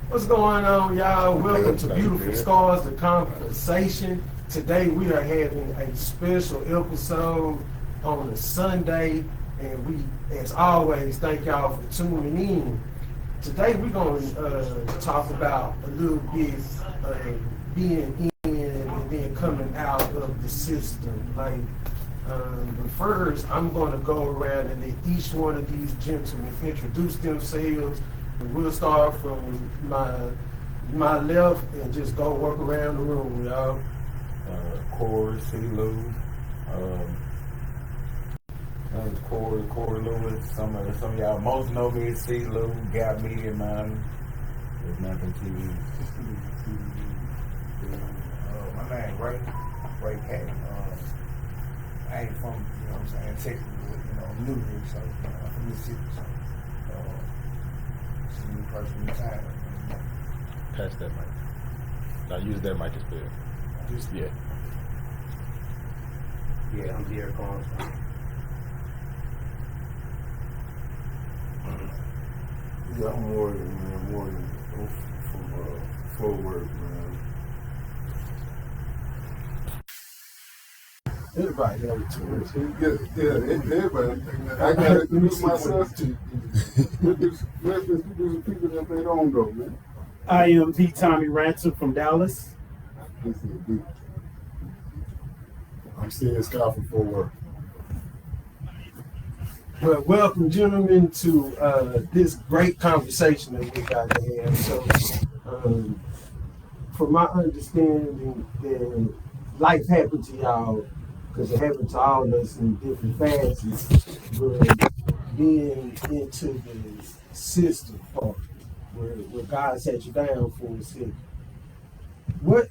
What's going on, y'all? Welcome to Beautiful Scars, the Conversation. Today we are having a special episode on a Sunday, and we, as always, thank y'all for tuning in. Today we're going to talk about a little bit of being in and then coming out of the system. But first, I'm going to go around and let each one of these gentlemen introduce themselves. We'll start from my left and just go work around the room, y'all. Corey, C. Lou. Name's Corey Lewis. Some of y'all most know me as C. Lou, Gap Media Man. There's nothing TV. My name Ray K. I ain't from, you know what I'm saying, Texas, but, I'm new here, so, I'm from Mississippi, so, it's a new person in town. Pass that mic. Now use that mic instead. Yeah, I'm here, Carlson. Yeah, I'm Morgan. I'm from Fort Worth, man. Everybody have a tour. Yeah, everybody. I gotta introduce myself to introduce some people that they don't know, man. I am D. Tommy Ransom from Dallas. This is deep. I'm seeing Scott from Fort Worth. Well, welcome, gentlemen, to this great conversation that we got to have. So, from my understanding, that life happened to y'all because it happened to all of us in different facets. But being into the system part, where God set you down for a second. What,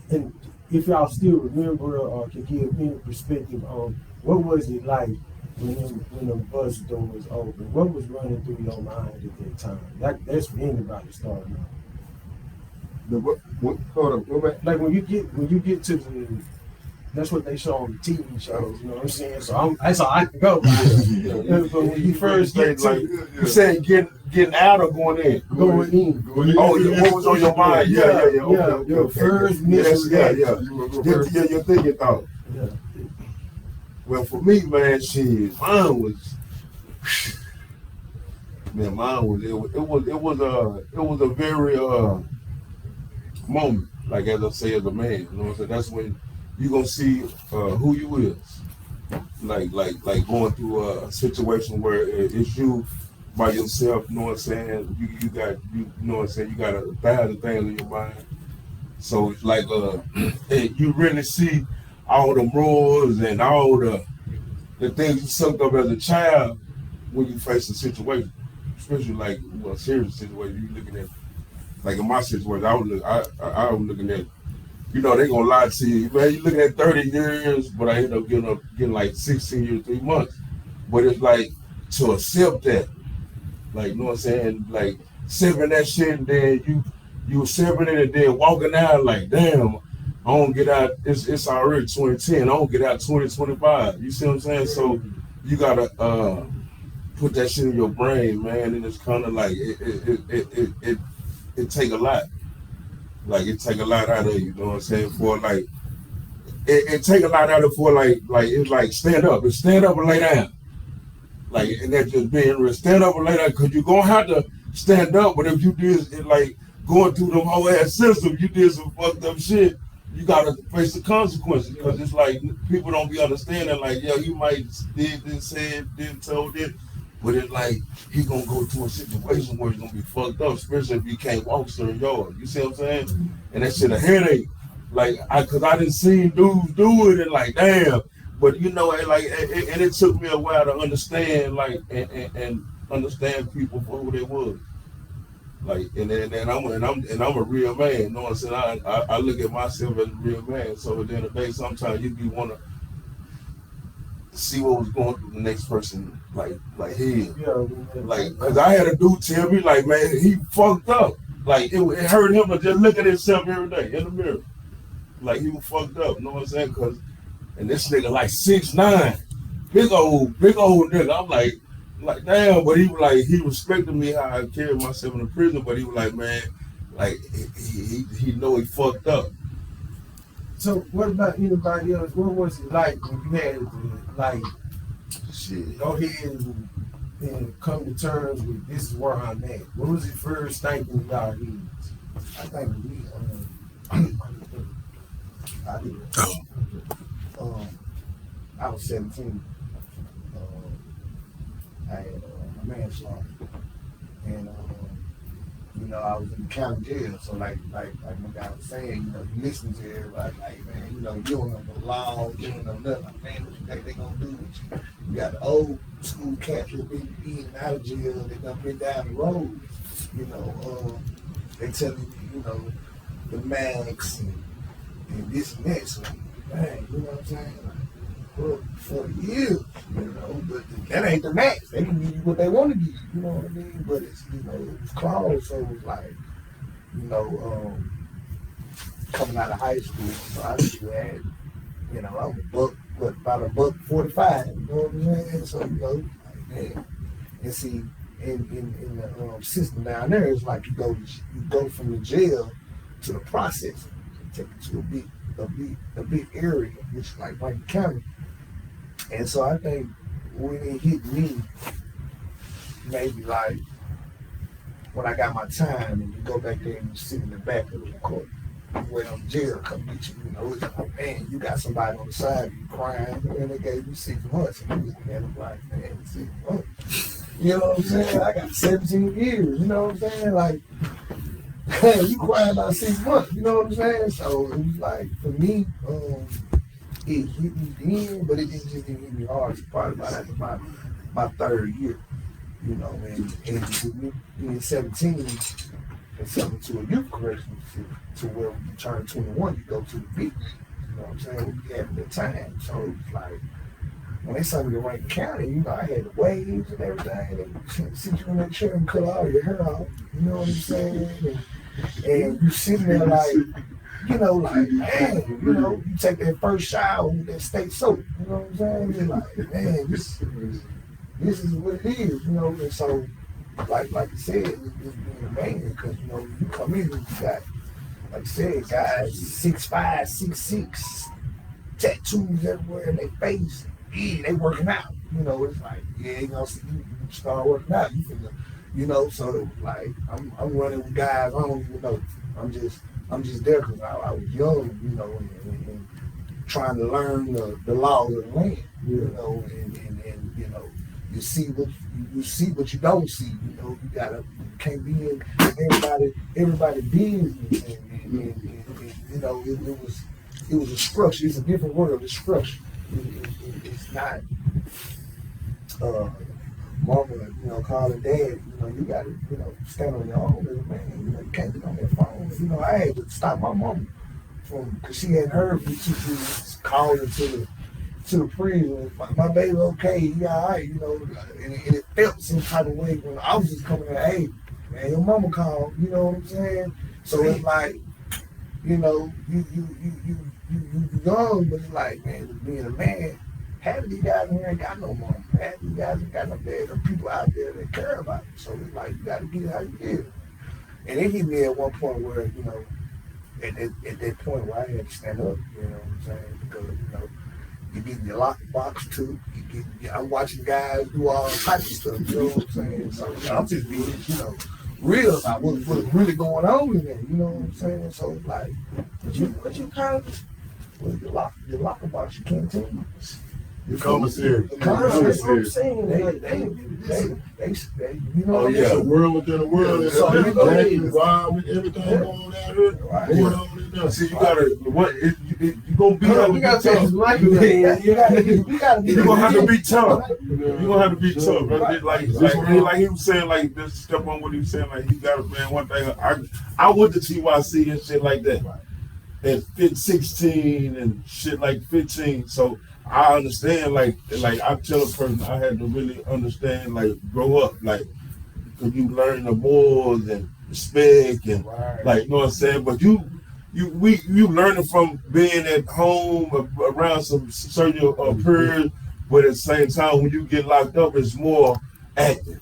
and if y'all still remember or can give any perspective on what was it like when the bus doors open? What was running through your mind at that time? That's for anybody starting off. Hold up, go back. Like when you get to the, that's what they show on the TV shows, you know what I'm saying? So that's all I can go by. But when you first get to, You saying getting out or going in? going in. Oh, yeah, what was on your mind? Yeah. Okay, Your first mission. Your thinking thought. Yeah. Well, for me, man, mine was a very moment, like as I say, as a man, you know what I'm saying? That's when you gonna see who you is, like going through a situation where it's you by yourself, you know what I'm saying? You know what I'm saying? You got 1,000 things in your mind, so it's like you really see all the rules and all the things you sucked up as a child when you face a situation, especially like a serious situation. You looking at, like in my situation, I was looking at, they gonna lie to you, man. You looking at 30 years, but I ended up getting like 16 years, 3 months. But it's like to accept that, like, you know what I'm saying, like accepting that shit, and then you accepting it, and then walking out like, damn, I don't get out. It's already 2010. I don't get out 2025. You see what I'm saying? So you gotta put that shit in your brain, man. And it's kind of like it take a lot. Like it take a lot out of you. You know what I'm saying? For like it take a lot out of it for like it's like stand up. It's stand up and lay down. Like, and that's just being real. Stand up and lay down, because you're gonna have to stand up. But if you did like going through the whole ass system, you did some fucked up shit. You gotta face the consequences, because it's like people don't be understanding. Like, yeah, you might did this, said, did, told it, but it's like he gonna go to a situation where he's gonna be fucked up, especially if you can't walk certain yards. You see what I'm saying? And that shit a headache. Like, cause I didn't see dudes do it, and like, damn. But and it took me a while to understand, like, and understand people for who they was. Like, and I'm a real man. You know what I'm saying? I look at myself as a real man. So at the end of the day, sometimes you want to see what was going through the next person, like him. Yeah, like, cause I had a dude tell me, like, man, he fucked up. Like, it hurt him to just look at himself every day in the mirror. Like, he was fucked up. You know what I'm saying? Cause, and this nigga like 6'9", big old nigga. I'm like, like, damn, but he was like, he respected me how I carried myself in the prison, but he was like, man, like, he know he fucked up. So what about anybody else? What was it like when you had to like Shit. go ahead and come to terms with this is where I'm at? What was it first thinking in y'all heads? I think we, I was 17. I had a manslaughter, and you know, I was in the county jail. So like my guy was saying, you know, you listen to everybody, like, man, you know, you don't know the law, you don't know nothing. Like, man, what you think they gonna do with you? You got the old school cats who been in and out of jail. They done been down the road. You know, they telling you, you know, the max and this and that. So, man, you know what I'm saying? Like, for years, you know, but that ain't the max. They can give you what they want to give you, you know what I mean? But it's, you know, it was closed, so it was like, you know, coming out of high school, so I still had, you know, I was about $1.45, you know what I'm saying? So, you know, like, man. And see, in the system down there, it's like you go from the jail to the processing. Take it to a big area, which is like Rankin County. And so I think when it hit me, maybe like when I got my time and you go back there and you sit in the back of the court, you wait on the jail to come get you, you know, it's like, man, you got somebody on the side of you crying, and they gave you 6 months, and you looking at them like, man, 6 months. You know what I'm saying? I got 17 years, you know what I'm saying? Like, man, you crying about 6 months, you know what I'm saying? So it was like, for me, it hit me then, but it didn't just hit me hard. It's probably about after my 3rd year, you know, and with me being 17 and something to a youth correction to where when you turn 21, you go to the big league, you know what I'm saying? We having the time. So it was like, when they sent me to Rankin County, you know, I had the waves and everything. They sit you in that chair and cut all your hair off, you know what I'm saying? And you sitting there like, you know, like, man, you know, you take that first shower with that state soap, you know what I'm saying? You're like, man, this is what it is, you know? And so, like I said, it's being a man, because, you know, you come in and you got, like I said, guys 6'5", 6'6", tattoos everywhere in their face. Yeah, they working out. You know, it's like, yeah, you know, you start working out, you finna, you know, so it was like, I'm running with guys I don't even know. I'm just there because I was young, you know, and trying to learn the laws of the land, you know, and you know, you see what you don't see, you know, you can't be in everybody business, and you know, it was a structure. It's a different world. It's structure. It's not mama, you know, calling dad. You know, you got to, you know, stand on your own as a man. You know, you can't be on that phone. You know, I had to stop my mama because she hadn't heard me. She was calling to the prison. My baby, okay, he all right, you know, and it felt some type of way when I was just coming in. Hey, man, your mama called. You know what I'm saying? So it's like, you know, you young, but it's like, man, being a man, half of these guys in here ain't got no mom. Half of these guys ain't got no dad. There are people out there that care about you. So it's like, you got to get it how you get it. And it hit me at one point where, you know, at that point where I had to stand up, you know what I'm saying? Because, you know, you get your locker box too. I'm watching guys do all types of stuff, you know what I'm saying? So I'm just being, you know, real about what's really going on in there, you know what I'm saying? So it's like, what you call it? Well, your locker box, you can't tell me. The commissary. The commissary. That's what I'm saying. They you know. Oh yeah, It's a world within a world. So Everything going on out here. Going on in there. See, you gotta you gonna be You gotta take his life. You gotta You're gonna have to be tough. You're gonna have to be tough. Like he was saying, like just step on what he was saying. Like he got to, man. One thing I went to TYC and shit like that at 16 and shit like 15. So I understand. Like I tell a person, I had to really understand. Like grow up. Like because you learn the morals and respect and like you know what I'm saying. But you learning from being at home around some certain peers, but at the same time when you get locked up, it's more active.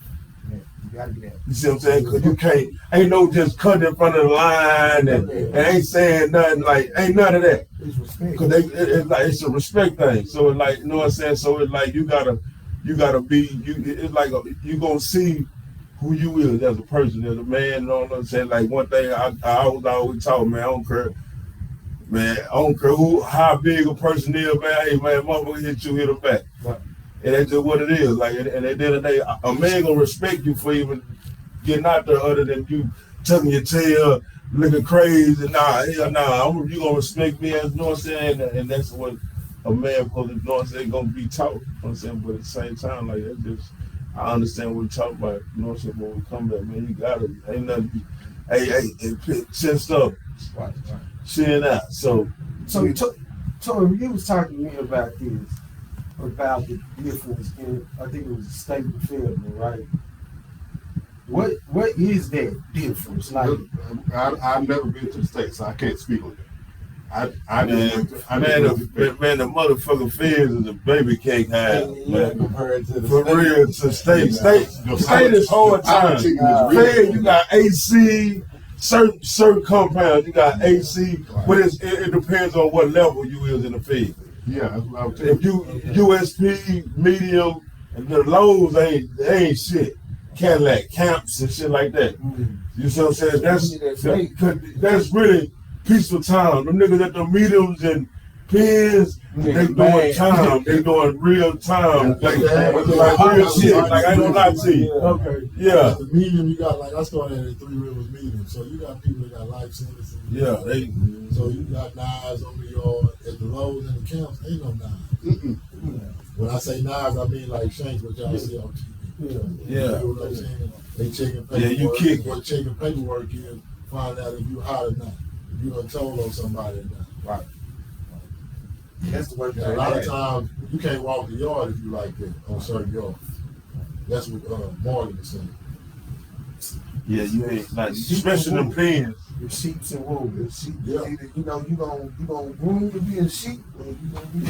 Yeah, you gotta be that. You see what I'm saying? Cause you can't, ain't no just cutting in front of the line and ain't saying nothing, like, ain't none of that. It's respect. Cause it's like, it's a respect thing. So it's like, you know what I'm saying? So it's like, you gotta be, it's like, you gonna see who you is as a person, as a man, you know what I'm saying? Like one thing I always talk, man, I don't care how big a person is, man. Hey, man, motherfucker hit you, hit him back. Right. And that's just what it is. Like, and at the end of the day, a man gonna respect you for even getting out there, other than you tucking your tail, looking crazy. Nah, hell nah. You gonna respect me, as you know what I'm saying? And that's what a man supposed to, you know what I'm saying, gonna be taught. You know what I'm saying? But at the same time, like, that's just, I understand what you're talking about. You know what I'm saying? When we come back, man, you gotta, ain't nothing. Hey, chest up, Right. chin out. So Tori, you was talking to me about this, about the difference in, I think it was the state of development, right? What is that difference? Like, I've never been to the States, so I can't speak on that. The motherfucking feds is a baby cake house, man. Compared to the For state. real, to state is hard time. Fed, you got AC, certain compounds, you got AC, but it depends on what level you is in the fed. Yeah, that's what I would tell you. If you USP, medium, and the lows they ain't shit. Cadillac, camps and shit like that. You see what I'm saying? That's really peaceful time. Them niggas at the mediums and pins, they doing time. They doing real time. Like real shit. Like I ain't gonna lie to you. okay, Yeah. The medium you got, like I started at Three Rivers medium, so you got people that got life sentences. Yeah. So you got knives over your at the lows and the camps. Ain't no knives. When I say knives, I mean like shanks, what y'all see on TV. Yeah. You know what I'm saying? They checking paperwork. Yeah, you kick. What checking paperwork is, find out if you hot or not. If you done told on somebody or not. Right. That's the work. A lot of times you can't walk the yard if you like that on certain yards. That's what Morgan was saying. Yeah, you ain't like, especially them pins. The sheeps and wolves. Yeah. Either, you gonna groom to be a sheep, or you gonna be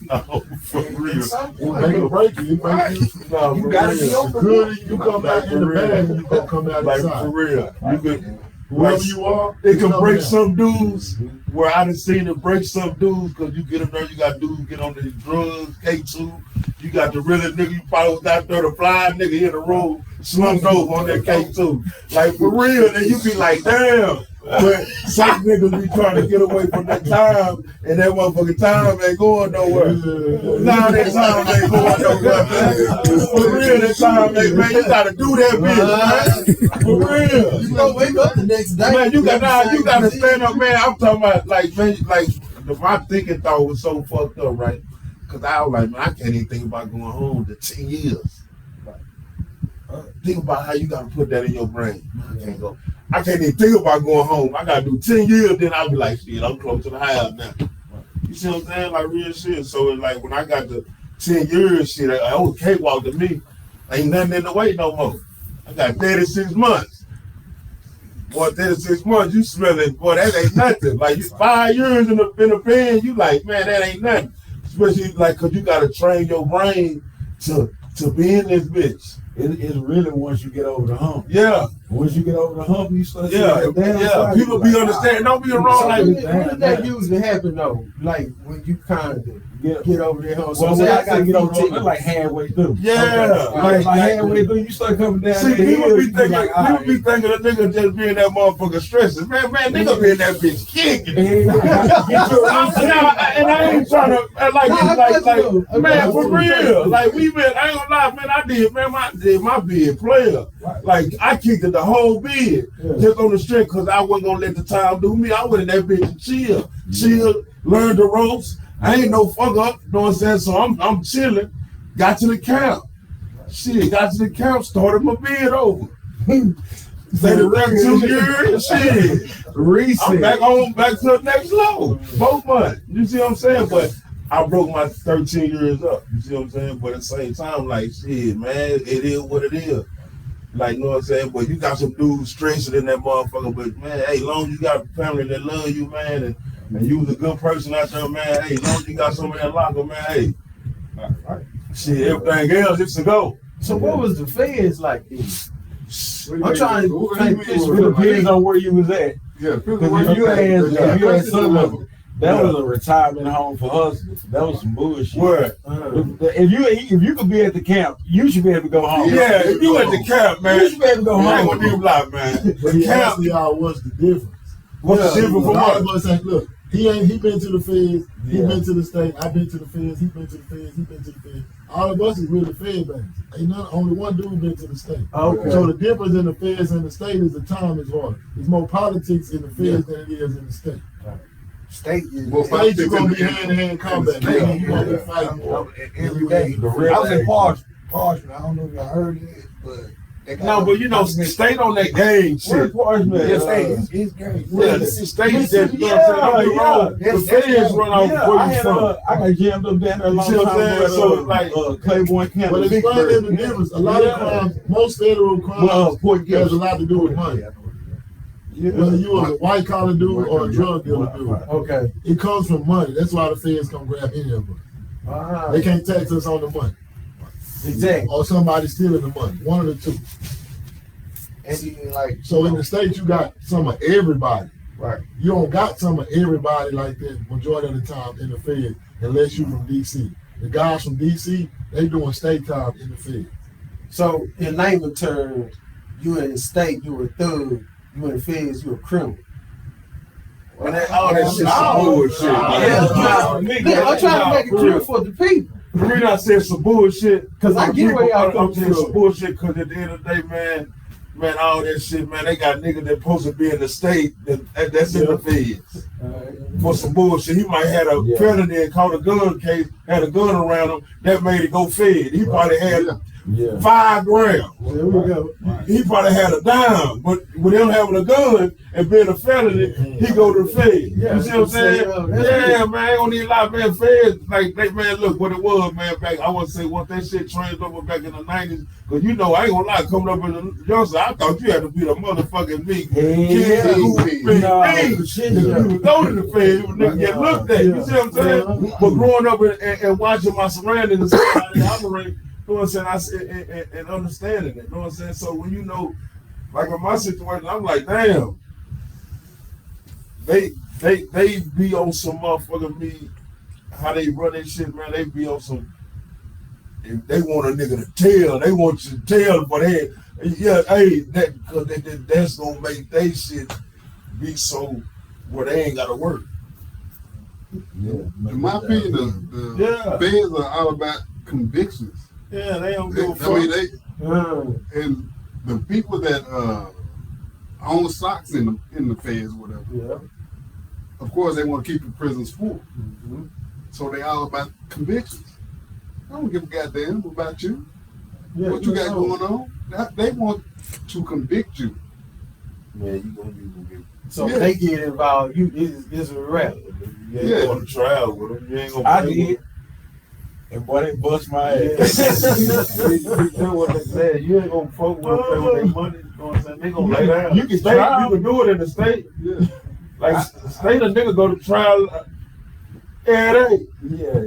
No, for real. You make a break, you Right. No, You for gotta real. be open. good, you come back in the bag, and you gonna come out Like inside. for real. You could, Whoever you are, it can come break down. some dudes where I done seen it break some dudes, because you get them there, you got dudes get on the drugs, K2. You got the really nigga, you probably was out there, the fly nigga in the room, slumped over on that K2. Like for real, and you be like, damn. But some niggas be trying to get away from that time, and that motherfucking time ain't going nowhere. Nah, that time ain't going nowhere, man. For real, that time ain't, man, you gotta do that bitch, man. For real. You gonna wake up the next day. Man, you gotta stand up, man. I'm talking about like, man, like my thinking thought was so fucked up, right? Cause I was like, man, I can't even think about going home to 10 years. Think about how you gotta put that in your brain. Man, I can't go. I can't even think about going home. I gotta do 10 years, then I'll be like, shit, I'm close to the house now. You see what I'm saying? Like real shit. So it's like when I got the 10 years shit, I was cakewalk to me. Ain't nothing in the way no more. I got 36 months. Boy, 36 months, you smelling, boy, that ain't nothing. Like 5 years in the pen, you like, man, that ain't nothing. Especially like, cause you gotta train your brain to be in this bitch. It's really once you get over the hump. Yeah. Once you get over the hump, you start Yeah. People be understanding. Don't be wrong. Like, when did that usually happen though? Like when you kind of get over that hump. Well, say I gotta get over the hump, hump. like halfway through. yeah. Like halfway through, you start coming down. See, that people hill, be you thinking, like, all the nigga just being that motherfucker stressing. Man, nigga be in that bitch kicking. And I ain't trying to like man, for real. Like we been, I ain't gonna lie, man. I did my bid player. Like I kicked it the whole bid just on the strength, cause I wasn't gonna let the time do me. I went in that bitch and chill, learn the ropes. I ain't no fuck up, you know what I'm saying? So I'm chilling. Got to the camp. Shit, got to the camp, started my bid over. Stayed around 2 years, shit. I'm back to the next level. Both months. You see what I'm saying? But I broke my 13 years up. You see what I'm saying? But at the same time, like, shit, man, it is what it is. Like, you know what I'm saying? But you got some dudes stressing in that motherfucker. But, man, hey, long as you got family that love you, man, and you was a good person out there, man, hey, long as you got somebody that locker, man, hey. Shit, everything else, it's a go. So what was the feds like then? I'm trying to paint It picture. depends on where you was at. Yeah, Because if you had something, that was a retirement home for hustlers. That was some bullshit. Word. If you could be at the camp, you should be able to go home. Yeah, if you at the camp, man, You should be able to go I ain't home. gonna be like, man. But he asked y'all what's the difference. What's the difference A from lot of what? us ain't, look, he been to the feds, he Yeah. been to the state, I've been to the feds, he been to the feds, he been to the feds. All of us is really fed bands. Ain't none, only one dude been to the state. Okay. So the difference in the feds and the state is the time is harder. There's more politics in the feds than it is in the state. State is Well, State, you gonna be hand-to-hand combat. Man, you gonna be fighting every day. I was in Parchment. I don't know if y'all heard it, but they got No, but you know, state on that game Where shit. Parchment? Yeah, it's great. Yeah, the state just, you know what I'm saying? Don't get wrong. The feds run off where you from. I got jammed up down there a long You see what I'm time ago. saying? So, like, Claiborne County. But explain them the difference. A lot of crimes, most federal crimes, has a lot to do with money. Whether you are a white collar dude or a drug dealer dude, Okay. it comes from money. That's why the feds come grab any of us. They can't tax us on the money, Exactly. or somebody stealing the money. One of the two. And then, like, So in the States, you got some of everybody. right. You don't got some of everybody like that majority of the time in the Fed, unless you from DC. The guys from DC, they doing state time in the Fed. So in layman terms, you in the state, you a thug. You in the feds, you a criminal. And that, all that shit some bullshit. I'm trying to make it clear for the people. The reason I said some bullshit, 'Cause I get where y'all I'm come saying from. some bullshit because at the end of the day, man, all that shit, man, they got niggas that supposed to be in the state that's in the feds. For some bullshit. He might have a felony and caught a gun case, had a gun around him, that made it go fed. He probably had 5 grams. There we go. He probably had a dime, but with him having a gun and being a felony, he go to the feds. You see what I'm saying? Yeah, man, I don't need a lot, man. Feds, like, they, man, look what it was, man, back, I want to say, once that shit trained over back in the 90s, because you know, I ain't gonna lie, coming up in the youngster, I thought you had to be the motherfucking me. Kid who was big, you would go to the feds, you would nigga get looked at. You see what I'm saying? But growing up and watching my surroundings and how they operate, you know what I'm saying? And understanding it. You know what I'm saying? So when you know, like in my situation, I'm like, damn, they be on some motherfucking me, how they run their shit, man. They be on some. If they want a nigga to tell, they want you to tell, but hey, that's gonna make they shit be so where they ain't gotta work. In my opinion, the feds are all about convictions. Yeah, they don't give a fuck. I mean, and the people that own stocks in the feds, or whatever. Of course, they want to keep the prisons full. So they all about convictions. I don't give a goddamn about you. What you got going on? They want to convict you. Man, you gonna be convicted. So if they get involved, it's a wrap. You ain't going to trial with them. You ain't gonna. I did. And boy, they bust my ass. You know what they said. You ain't gonna fuck with them, play with their money. You know what I'm saying? They gonna lay down. You can state, try. you can do it in the state. Like state, a nigga go to trial. Yeah,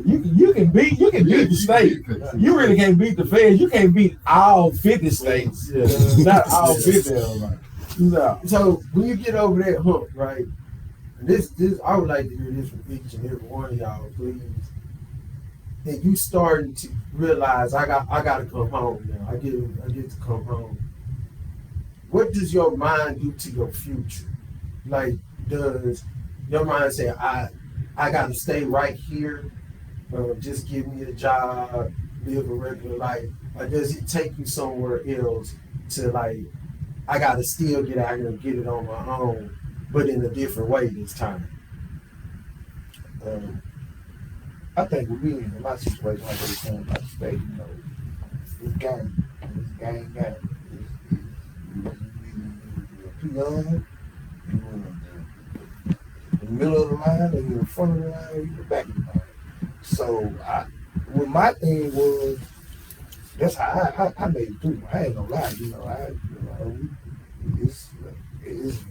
you can beat the state. You really can't beat the feds. You can't beat all 50 states. Not all 50 of them. No. So when you get over that hump, right? This I would like to hear this from each and every one of y'all, please. And you starting to realize I gotta come home now. I get to come home. What does your mind do to your future? Like, does your mind say I gotta stay right here, just give me a job, live a regular life, or does it take you somewhere else to, like, I gotta still get out here and get it on my own, but in a different way this time? I think with me in my situation, like they saying about the state, you know, it's game. You're too young, you're in the middle of the line, or you're in front of the line, or you're in the back of the line. So what my thing was, that's how I made it through. I ain't gonna lie, it's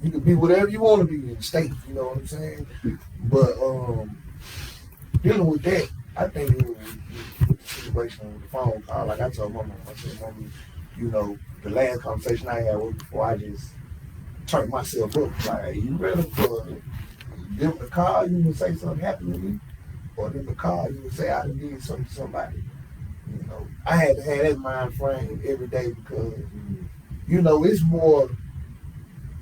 you can be whatever you want to be in the state, you know what I'm saying? But dealing with that, I think situation with the phone call. Like I told Mama, I said, Mama, you know, the last conversation I had was before I just turned myself up. Like, hey, you ready for them to call you and say something happened to me? Or them to call you and say I done did something to somebody? You know, I had to have that mind frame every day because, you know, it's more,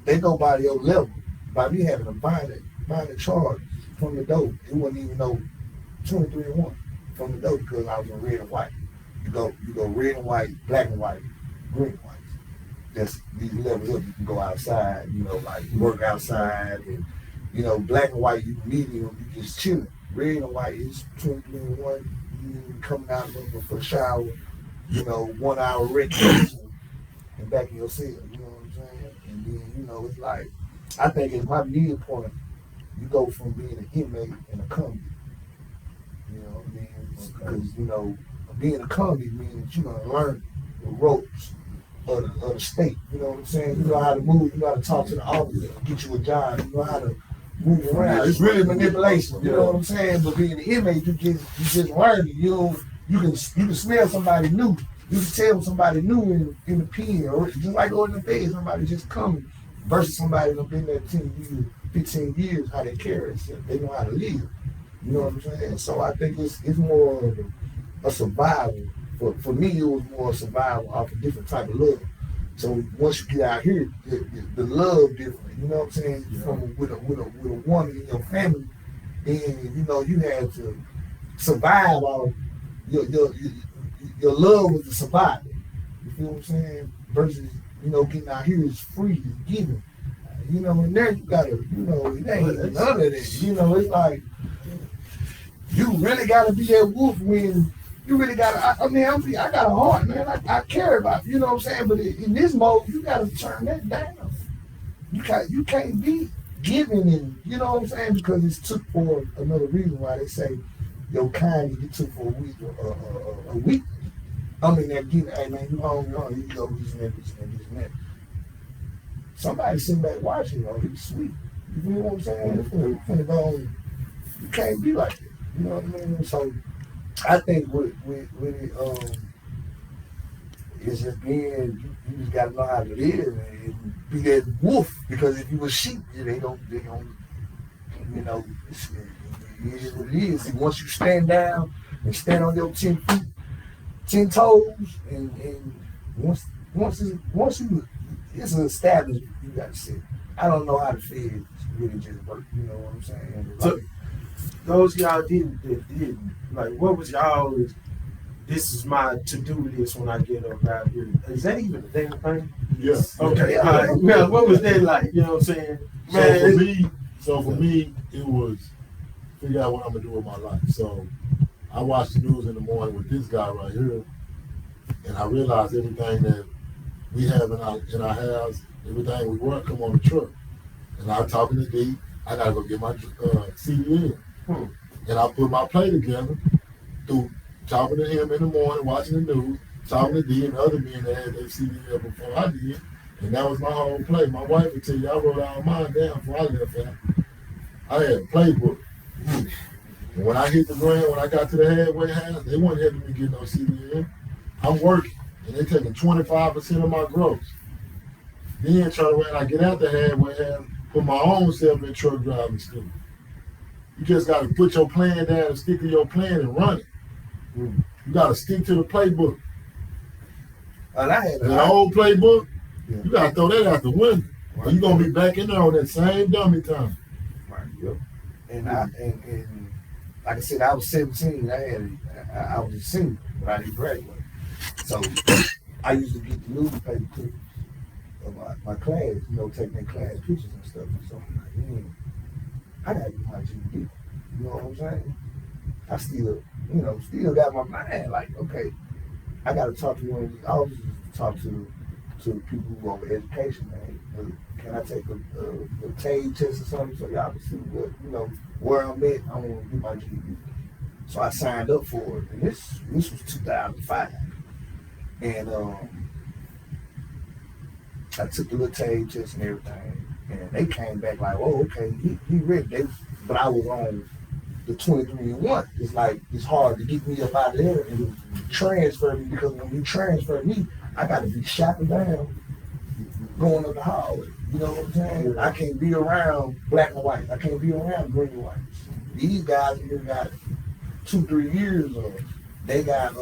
they go by your level. By me having a violent charge from the door, it wasn't even no 23-1 from the door because I was in red and white. You go red and white, black and white, green and white. That's these levels up. You can go outside, you know, like work outside, and you know, black and white, you medium, you just chilling. Red and white is 23-1. You coming out for a shower, you know, 1 hour recreation and back in your cell. You know what I'm saying? And then, you know, it's like, I think at my midpoint, you go from being an inmate and a convict. You know what I mean? Because, you know, being a convict means you're going to learn the ropes of the state. You know what I'm saying? You know how to move, you know how to talk to the officer, get you a job, you know how to move around. It's really manipulation. You know what I'm saying? But being an inmate, you just learn it. You can smell somebody new. You can tell somebody new in the pen, or just like going in the bed, somebody just coming versus somebody that's been there 10 years, 15 years, how they carry themselves. They know how to live. You know what I'm saying? So I think it's more of a survival. For me, it was more a survival off a different type of love. So once you get out here, the love different. You know what I'm saying? Yeah. With a woman in your family, then you know you had to survive off your love was to survive it. You feel what I'm saying? Versus, you know, getting out here is free, is giving. You know, and there you gotta, you know, it ain't none of that. You know, it's like you really gotta be that wolf when you really gotta. I mean, I got a heart, man. I care about, you know what I'm saying. But in this mode, you gotta turn that down. You can't be giving, and you know what I'm saying, because it's took for another reason why they say your kind get took for a week. I mean, they're giving, hey man, you hungry, you go this and that. Somebody sitting back watching, it's sweet. You feel what I'm saying? You can't be like that. You know what I mean? So I think with it, it's just being, you just gotta know how to live and be that wolf, because if you a sheep, they don't, you know, it is what it is. And once you stand down and stand on your 10 feet, 10 toes, and once it's an establishment, you gotta sit. I don't know how the feds really just work, you know what I'm saying? So, those y'all didn't, like, what was y'all, this is my to-do list when I get up out here? Is that even a damn thing? Yes. Okay, all right. Well, what was that like, you know what I'm saying? Man, So for me, it was figure out what I'm gonna do with my life. So I watch the news in the morning with this guy right here, and I realized everything that we have in our house, everything we work, come on the truck. And I'm talking to D, I gotta go get my CD in. And I put my play together through talking to him in the morning, watching the news, talking to D and the other men that had their CD in before I did. And that was my whole play. My wife would tell you, I wrote all mine down before I left out. I had a playbook. And when I hit the ground, when I got to the halfway house, they weren't helping me get no CD in. I'm working, and they taking 25% of my gross. Then turn around, I get out the halfway house, put my own self in truck driving school. You just got to put your plan down and stick to your plan and run it. You got to stick to the playbook. And I had the old playbook, you got to throw that out the window. Right. Or you're going to be back in there on that same dummy time. Right, yep. And like I said, I was 17. I was a senior, but I didn't graduate. So I used to get the newspaper clippings of my class, you know, taking their class pictures and stuff. And so I'm like, man, I gotta get my GED. You know what I'm saying? I still got my mind like, okay, I gotta talk to one of these officers, talk to people who are over education, man. Can I take a TAGE test or something so y'all can see what, you know, where I'm at? I want to get my GED. So I signed up for it, and this was 2005. And I took the little TAGE test and everything, and they came back like, oh, okay, he read it. But I was on the 23-1. It's like, it's hard to get me up out of there and transfer me, because when you transfer me, I got to be shackled down going up the hallway. You know what I'm saying? I can't be around black and white. I can't be around green and white. These guys here got 2-3 years, or they got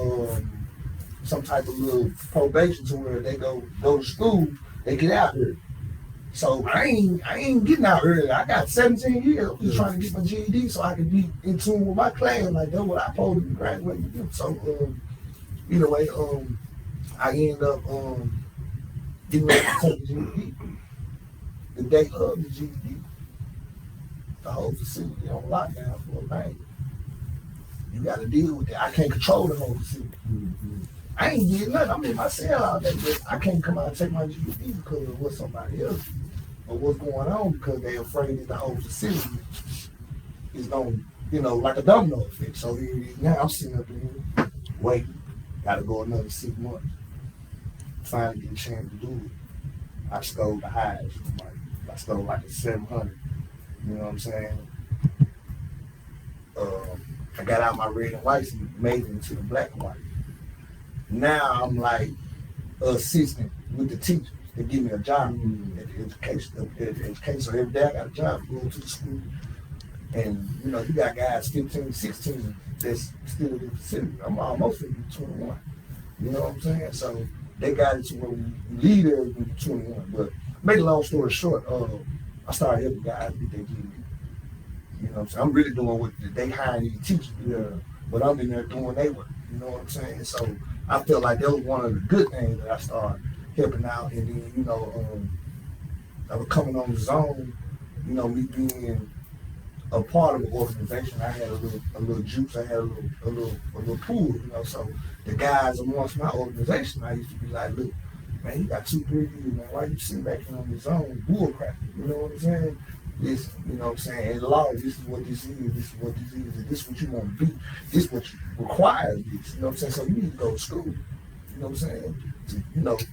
some type of little probation to where they go to school, they get out here. So I ain't getting out early. I got 17 years. I'm just trying to get my GED so I can be in tune with my class. Like, that's what I supposed to be graduating to do. So either way, I ended up getting ready to take the GED. The day of the GED, the whole facility on lockdown for a night. You got to deal with that. I can't control the whole facility. I ain't did nothing. I'm in my cell all day, but I can't come out and take my GED because of what somebody else did, or what's going on, because they're afraid that the whole facility is going, like a domino effect. So here it is now. I'm sitting up here waiting. Got to go another 6 months. Finally get a chance to do it. I stole the highest. I stole like a 700. You know what I'm saying? I got out my red and whites and made it into the black and white. Now I'm like an assistant with the teachers. They give me a job at the education. So every day I got a job going to the school. And you got guys 15, 16 that's still in the facility. I'm almost 21. You know what I'm saying? So they got it to where we leave there when you're 21. But make a long story short, I started helping guys get their GED. You know what I'm saying? I'm really doing what they hiring these teachers to do, but I'm in there doing their work. You know what I'm saying? So I felt like that was one of the good things that I started helping out. And then, I was coming on the zone, me being a part of the organization. I had a little juice, I had a little pool, so the guys amongst my organization, I used to be like, look, man, you got 2-3 years, man, why you sitting back here on the zone, bull crap, you know what I'm saying? This, you know what I'm saying, and law, this is what this is, this is what this is, and this is what you want to be, this is what you require this, you know what I'm saying? So you need to go to school, you know what I'm saying?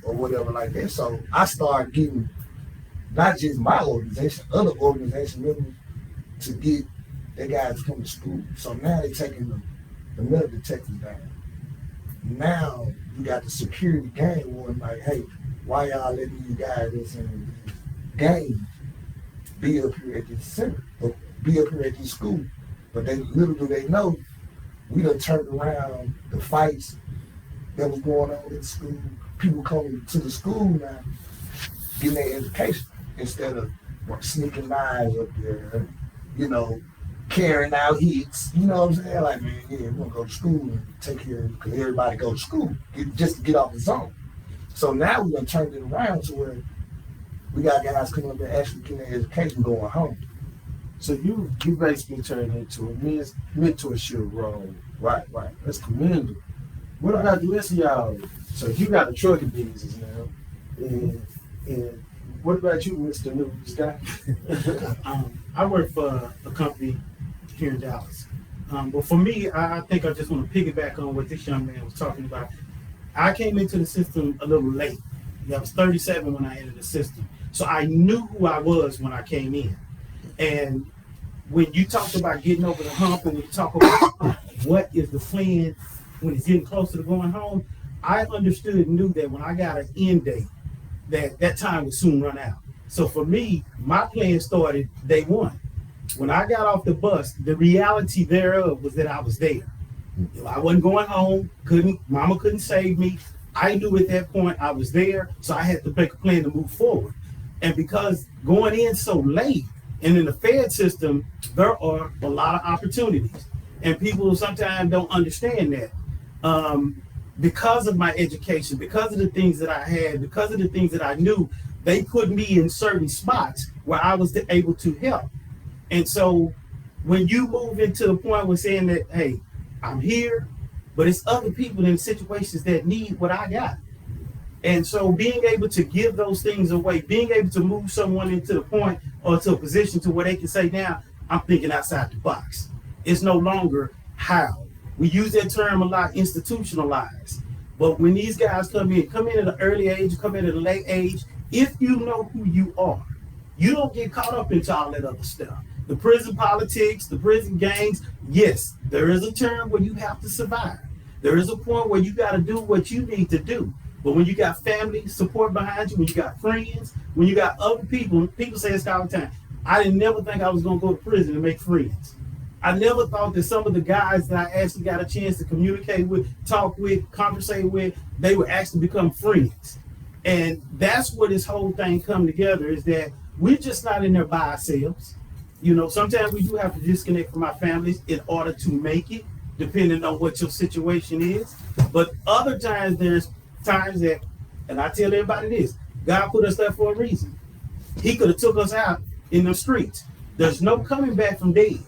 Or whatever like that. So I started getting not just my organization, other organization members to get their guys to come to school. So now they're taking the metal detectors down. Now you got the security game one like, hey, why y'all letting you guys that's in these games be up here at this center, or be up here at this school? But little do they know, we done turned around the fights that was going on in school. People coming to the school now, getting their education instead of sneaking knives up there, carrying out hits. You know what I'm saying? Like, man, we're gonna go to school and take care of it, because everybody go to school just to get off the zone. So now we're gonna turn it around to where we got guys coming up there actually getting their education going home. So you basically turned into a mentorship role. Right. That's commendable. What about the rest of y'all? So you got a trucking business now, and what about you, Mr. News Guy? I work for a company here in Dallas. But for me, I think I just want to piggyback on what this young man was talking about. I came into the system a little late. I was 37 when I entered the system. So I knew who I was when I came in. And when you talked about getting over the hump, and when you talk about what is the plan when it's getting closer to going home, I understood and knew that when I got an end date, that time would soon run out. So for me, my plan started day one. When I got off the bus, the reality thereof was that I was there. I wasn't going home, mama couldn't save me. I knew at that point I was there, so I had to make a plan to move forward. And because going in so late, and in the Fed system, there are a lot of opportunities. And people sometimes don't understand that. Because of my education, because of the things that I had, because of the things that I knew, they put me in certain spots where I was able to help. And so when you move into the point where saying that, hey, I'm here, but it's other people in situations that need what I got. And so being able to give those things away, being able to move someone into the point or to a position to where they can say, now I'm thinking outside the box. It's no longer how. We use that term a lot, institutionalized. But when these guys come in at an early age, come in at a late age, if you know who you are, you don't get caught up into all that other stuff. the prison politics, the prison gangs, yes, there is a term where you have to survive. There is a point where you got to do what you need to do. But when you got family support behind you, when you got friends, when you got other people say this all the time. I didn't never think I was going to go to prison and make friends. I never thought that some of the guys that I actually got a chance to communicate with, talk with, conversate with, they would actually become friends. And that's where this whole thing come together, is that we're just not in there by ourselves. You know, sometimes we do have to disconnect from our families in order to make it, depending on what your situation is. But other times, there's times that, and I tell everybody this, God put us there for a reason. He could have took us out in the streets. There's no coming back from dead.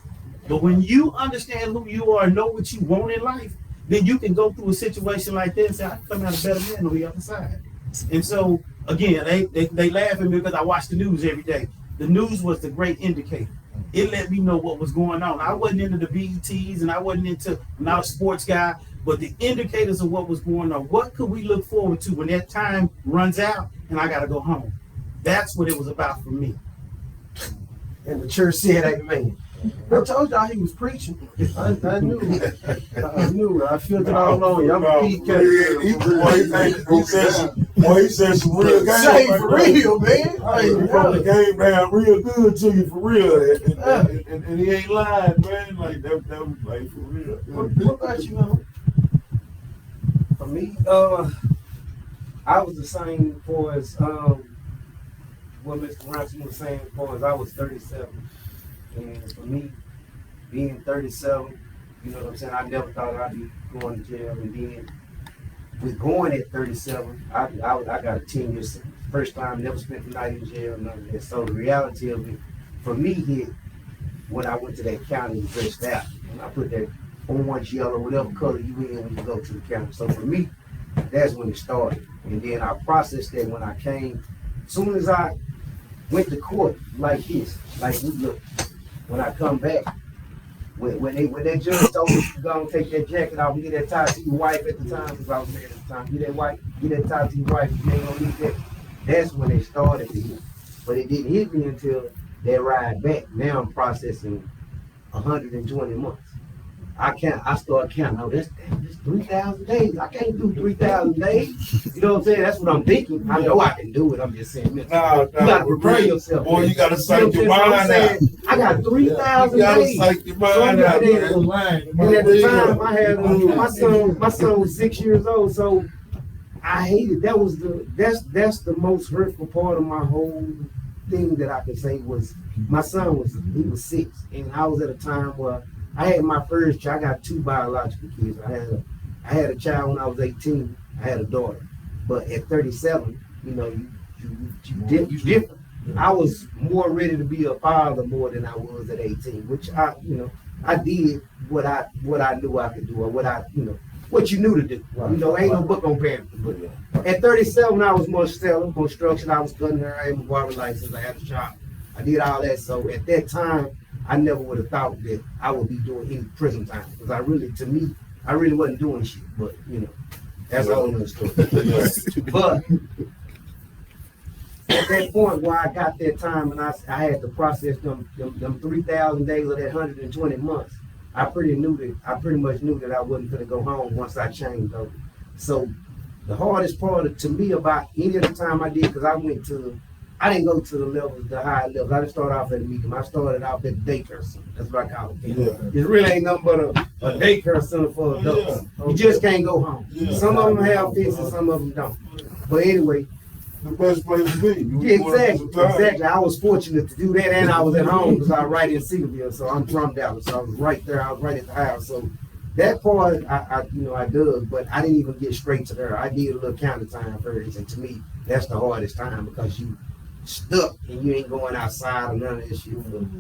But when you understand who you are and know what you want in life, then you can go through a situation like this and say, I can come out a better man on the other side. And so, again, they laugh at me because I watch the news every day. The news was the great indicator. It let me know what was going on. I wasn't into the BETs and I wasn't into, I'm not a sports guy, but the indicators of what was going on. What could we look forward to when that time runs out and I got to go home? That's what it was about for me. And the church said, amen. I told y'all he was preaching. I knew. I knew. I felt it all on you. I'm a PK. He said some real game. Say for real, man. He broke the game down real good to you, for real. And he ain't lying, man. Like, that was like for real. What about you, man? For me, I was the same for as what Mr. Ransom was saying for as I was 37. And for me, being 37, you know what I'm saying, I never thought I'd be going to jail. And then with going at 37, I got a 10 years, first time, never spent the night in jail, none of that. So the reality of it, for me, hit when I went to that county and dressed out. And I put that orange, yellow, whatever color you in when you go to the county. So for me, that's when it started. And then I processed that when I came. As soon as I went to court like this, like we look, when I come back, when that judge told me to go and take that jacket off and get that tie to your wife at the time, because I was married at the time, get that tie to your wife, you ain't gonna need that. That's when it started to hit. But it didn't hit me until that ride back. Now I'm processing 120 months. I start counting. Oh, that's 3,000 days. I can't do 3,000 days. You know what I'm saying? That's what I'm thinking. I know I can do it. I'm just saying, you gotta prepare yourself. Boy, you gotta psych your mind out. I got 3,000 days. days. You gotta psych your mind out. And at the time, I had my son was 6 years old, so I hated. That's the most hurtful part of my whole thing that I could say was my son was 6, and I was at a time where I had my first child. I got 2 biological kids. I had a child when I was 18. I had a daughter. But at 37, you know, you different. I was more ready to be a father more than I was at 18, which I did what I knew I could do, or what you knew to do. Right. You know, ain't no book on parenting. But at 37, I was more selling, construction. I was cutting hair. I had my barber license. I had a shop. I did all that. So at that time, I never would have thought that I would be doing any prison time, because I really wasn't doing shit. But that's a whole other story. But at that point where I got that time and I had to process them 3,000 days of that 120 months, I pretty much knew that I wasn't going to go home once I changed over. So the hardest part to me about any of the time I did, because I didn't go to the high levels. I didn't start off at a medium. I started off at the daycare center. That's what I call it. It really ain't nothing but a daycare center for adults. You just can't go home. Some of them have fences, some of them don't. But anyway, the best place to be. Exactly. I was fortunate to do that, and I was at home because I was right in Cedarville, so I'm from Dallas. So I was right there. I was right at the house. So that part, I dug, but I didn't even get straight to there. I did a little counter time first, and to me, that's the hardest time, because you stuck and you ain't going outside or none of this shit.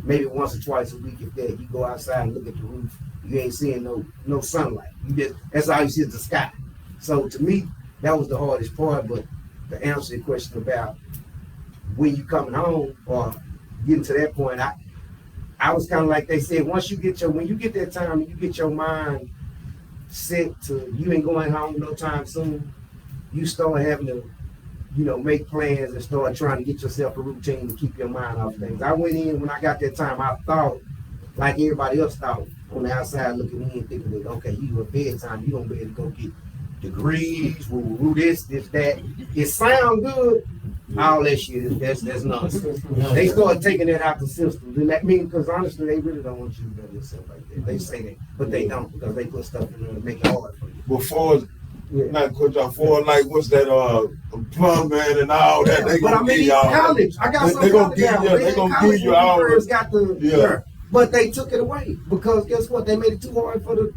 Maybe once or twice a week, if that, you go outside and look at the roof, you ain't seeing no sunlight. That's all you see is the sky. So to me, that was the hardest part. But to answer your question about when you coming home or getting to that point, I was kind of like they said, when you get that time and you get your mind set to you ain't going home no time soon, you start having to you know, make plans and start trying to get yourself a routine to keep your mind off things. I went in when I got that time. I thought like everybody else thought on the outside looking in, thinking that okay, you at bedtime, you gonna be able to go get degrees, this, that. It sound good. All that shit, that's nonsense. They start taking that out the system. And that means, because honestly, they really don't want you to do yourself like that. They say that, but they don't, because they put stuff in there to make it hard for you. Before, not cut y'all for like what's that plumbing and all that. They But I gonna mean, give y'all. college, I got some They gonna college give out. you. They gonna give you all. Got the but they took it away because guess what? They made it too hard for the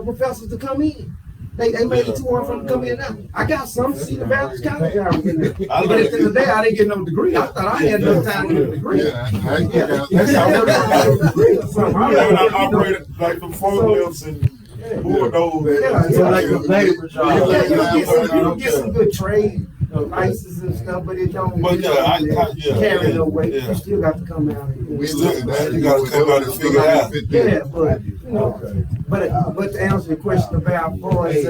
professors to come in. They made it too hard for them to come in now. I got some Cedar Valley College out in there. But at the end of the day, I didn't get no degree. I thought I had no time to get a degree. That's how I operated like the forklifts and bulldozers. So like the labor job. You get some good trade licenses and stuff, but it don't carry no weight. You still got to come out and you gotta come out and figure it out. but you know, but to answer the question about boys,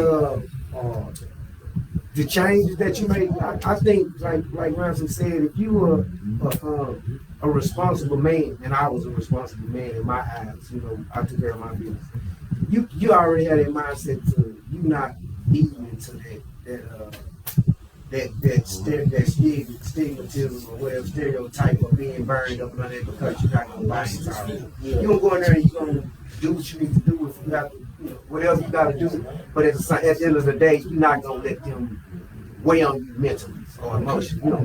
the changes that you made, I think like Ransom said, if you were a responsible man, and I was a responsible man in my eyes, you know, I took care of my business. You already had a mindset to you not eating into that stigmatism or whatever stereotype of being burned up under it because you're not gonna buy it. You don't go in there and you're gonna do what you need to do if you got to, you know, whatever you gotta do. But at the end of the day, you're not gonna let them weigh on you mentally or emotionally. You know,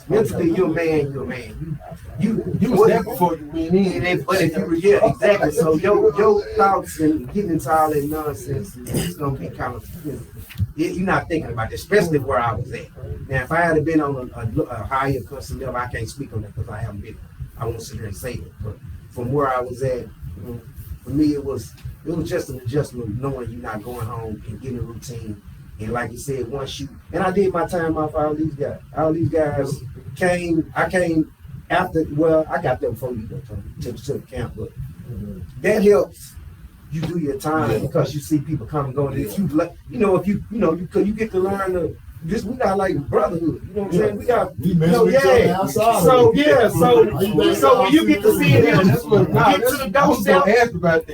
mentally, you're a man. You're a man. You was there before you went in. But if you were, exactly. So your thoughts and getting into all that nonsense is gonna be kind of, you know, you're not thinking about it, especially where I was at. Now, if I had been on a higher custom level, I can't speak on that because I haven't been. I won't sit here and say it. But from where I was at, for me, it was just an adjustment knowing you're not going home and getting a routine. And like you said, once you, and I did my time off all these guys. All these guys came, I came after, well, I got there before you got to the camp, but that helps you do your time because you see people come and go. And if you get to learn the, this, we got like brotherhood, you know what I'm saying? We got, so when you get to see him, get to the doorstep,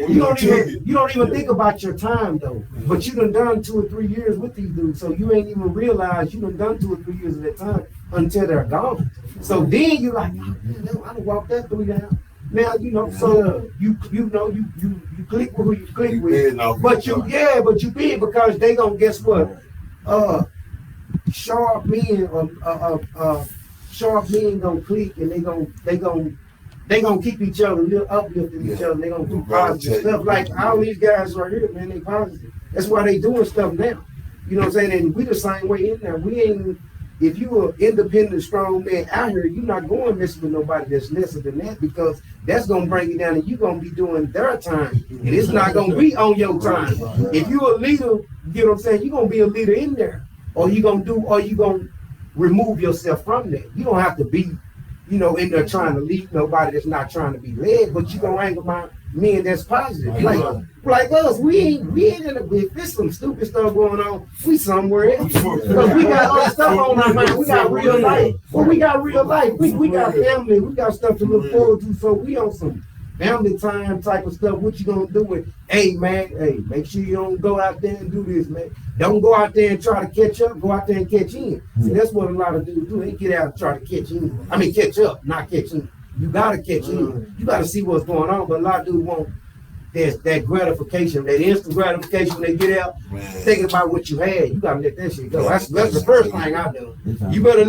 you don't even think about your time though. But you done 2 or 3 years with these dudes, so you ain't even realize you done 2 or 3 years of that time until they're gone. So then you like, oh, man, I done walked that 3 down. Now you know, so you click with who you click with, but you big because they gonna guess what? Sharp men gonna click and they gonna keep each other uplifting each other. They gonna do positive stuff like all these guys right here, man. They positive. That's why they doing stuff now. You know what I'm saying? And we the same way in there. We ain't. If you are independent, strong man out here, you're not going messing with nobody that's lesser than that because that's gonna bring you down, and you're gonna be doing their time, and it's not gonna be on your time. If you're a leader, you know what I'm saying? You're gonna be a leader in there. Or you gonna remove yourself from that. You don't have to be, you know, in there trying to lead nobody that's not trying to be led, but you gonna hang about men that's positive. Like us, we ain't in a big. There's some stupid stuff going on. We somewhere else. Because we got other stuff on our mind. We got real life. Well, we got real life. We got family. We got stuff to look forward to. So we on some family time type of stuff. What you gonna do with, hey man, hey, make sure you don't go out there and do this, man. Don't go out there and try to catch up, go out there and catch in. See, that's what a lot of dudes do. They get out and try to catch in. I mean catch up, not catch in. You gotta catch in. You gotta see what's going on, but a lot of dudes want that gratification, that instant gratification when they get out, thinking about what you had. You gotta let that shit go. That's the first thing I do. You better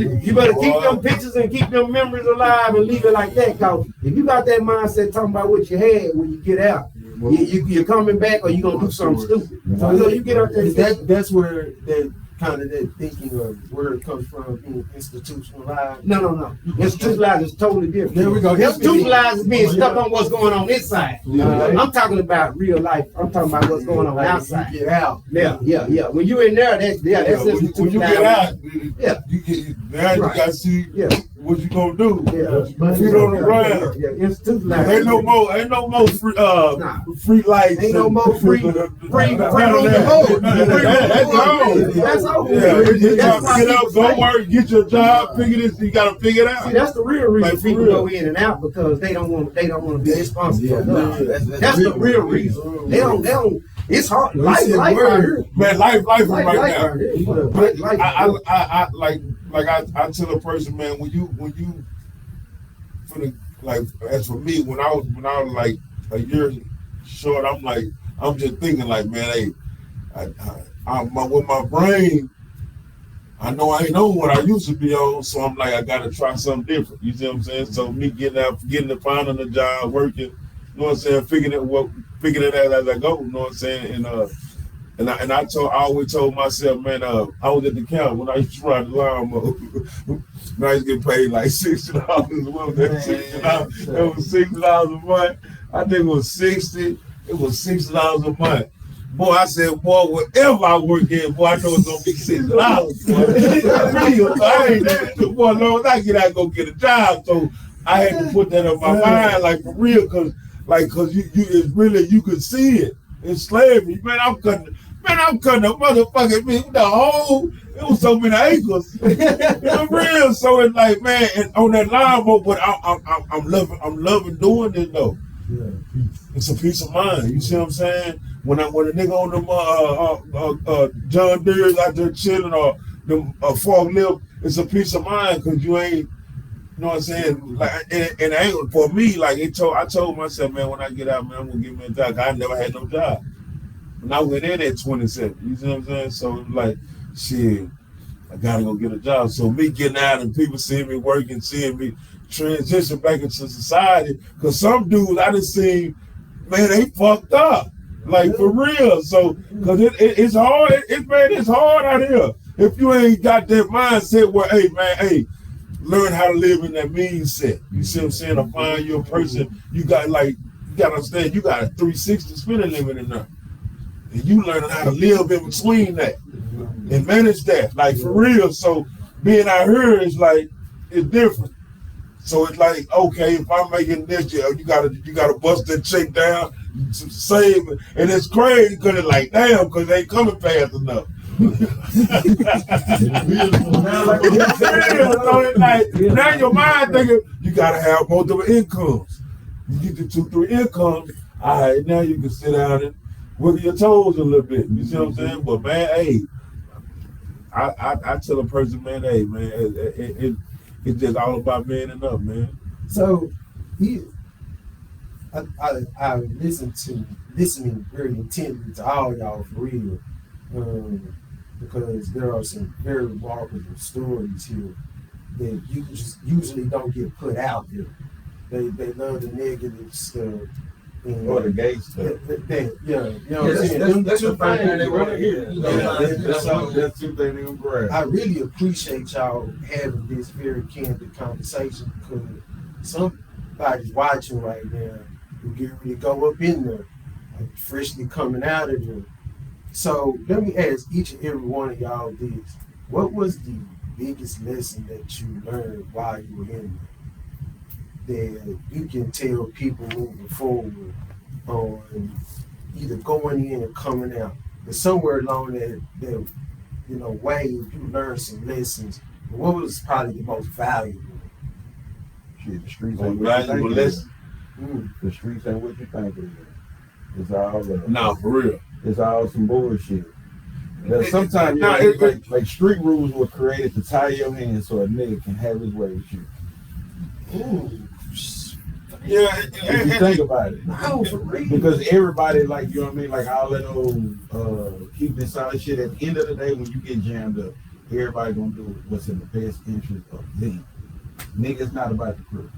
keep them pictures and keep them memories alive and leave it like that. Cause if you got that mindset talking about what you had when you get out, you're coming back or you gonna do something stupid. So you get out there. That's where that kind of that thinking of where it comes from, being institutionalized. No. Institutionalized is totally different. There we go. Institutionalized is being stuck on what's going on inside. I'm talking about real life. I'm talking about what's going on outside. You get out. Yeah. When you're in there, that's institutionalized. When you get out, you gotta see what you gonna do? Yeah. Feet on the ground. Yeah, it's too loud. Ain't no more free, free lights. Ain't no more free on the boat. That's over. Yeah, it's That's time to get up, go work, get your job, figure this. You gotta figure it out. See, that's the real reason Like, people real. go in and out because they don't want to be responsible. Yeah, That's the real reason. They don't. It's hard. Life out here. Man, life Life right out now. here. But Life. I tell a person, man, when you for the like as for me, when I was like a year short, I'm just thinking like, man, hey, with my brain, I know I ain't on what I used to be on, so I'm like, I gotta try something different. You see what I'm saying? So me finding a job, working, you know what I'm saying, figuring it out as I go, you know what I'm saying, and I always told myself, man, I was at the counter when I used to ride the lawnmower. When I used to get paid like $60 a month. That was $60 a month. I think it was 60. It was $60 a month. Boy, I said, boy, whatever I work in, boy, I know it's gonna be $60. I ain't that. Boy, Lord, I get out and go get a job. So I had to put that on my mind, like for real, cause you it's really, you could see it. It's slavery, man. I'm cutting a motherfucking the whole. It was so many acres. It's real. So it's like, man, and on that lawnmower, but I'm loving doing this though. Yeah, It's a peace of mind. You see what I'm saying? When a nigga on them John Deere's out there chilling or the forklift, it's a peace of mind because you ain't. You know what I'm saying? Like, and ain't for me. Like I told myself, man, when I get out, man, I'm gonna give me a job. I never had no job. When I went in at 27, you see what I'm saying? So like, shit, I gotta go get a job. So me getting out and people seeing me working, seeing me transition back into society. Cause some dudes I done seen, man, they fucked up. Like for real. So cause it's hard. It's hard out here. If you ain't got that mindset where, hey, learn how to live in that mean set. You see what I'm saying? To find you a person, you gotta understand, you got a 360 spinning limit in there. And you learning how to live in between that and manage that, like for real. So being out here is like, it's different. So it's like, okay, if I'm making this, you gotta bust that check down, save it. And it's crazy because it's like, damn, because they ain't coming fast enough. Now your mind thinking you gotta have multiple incomes. You get the 2-3 incomes, all right, now you can sit down and wiggle your toes a little bit. You see what I'm saying? But man, hey, I tell a person, man, hey, man, it's just all about manning up, man. So I listening very intently to all y'all for real. Because there are some very remarkable stories here that you just usually don't get put out there. They love the negative stuff. Or the gay stuff. You know what I'm saying? That's the thing they want to hear. That's two things they're gonna grab. I really appreciate y'all having this very candid conversation because somebody's watching right now who get ready to go up in there, like freshly coming out of there. So let me ask each and every one of y'all this. What was the biggest lesson that you learned while you were in there that you can tell people moving forward on either going in or coming out? But somewhere along that way, you learned some lessons. But what was probably the most valuable? Shit, the streets ain't what you think it is. The streets ain't what you think it is. It's all No, for real. It's all some bullshit. Sometimes like street rules were created to tie your hands so a nigga can have his way with you. Ooh. Yeah, if you think about it. No, for real. Because everybody, like, you know what I mean, like all that old keeping solid shit, at the end of the day when you get jammed up, everybody gonna do what's in the best interest of them. Nigga's not about the crew.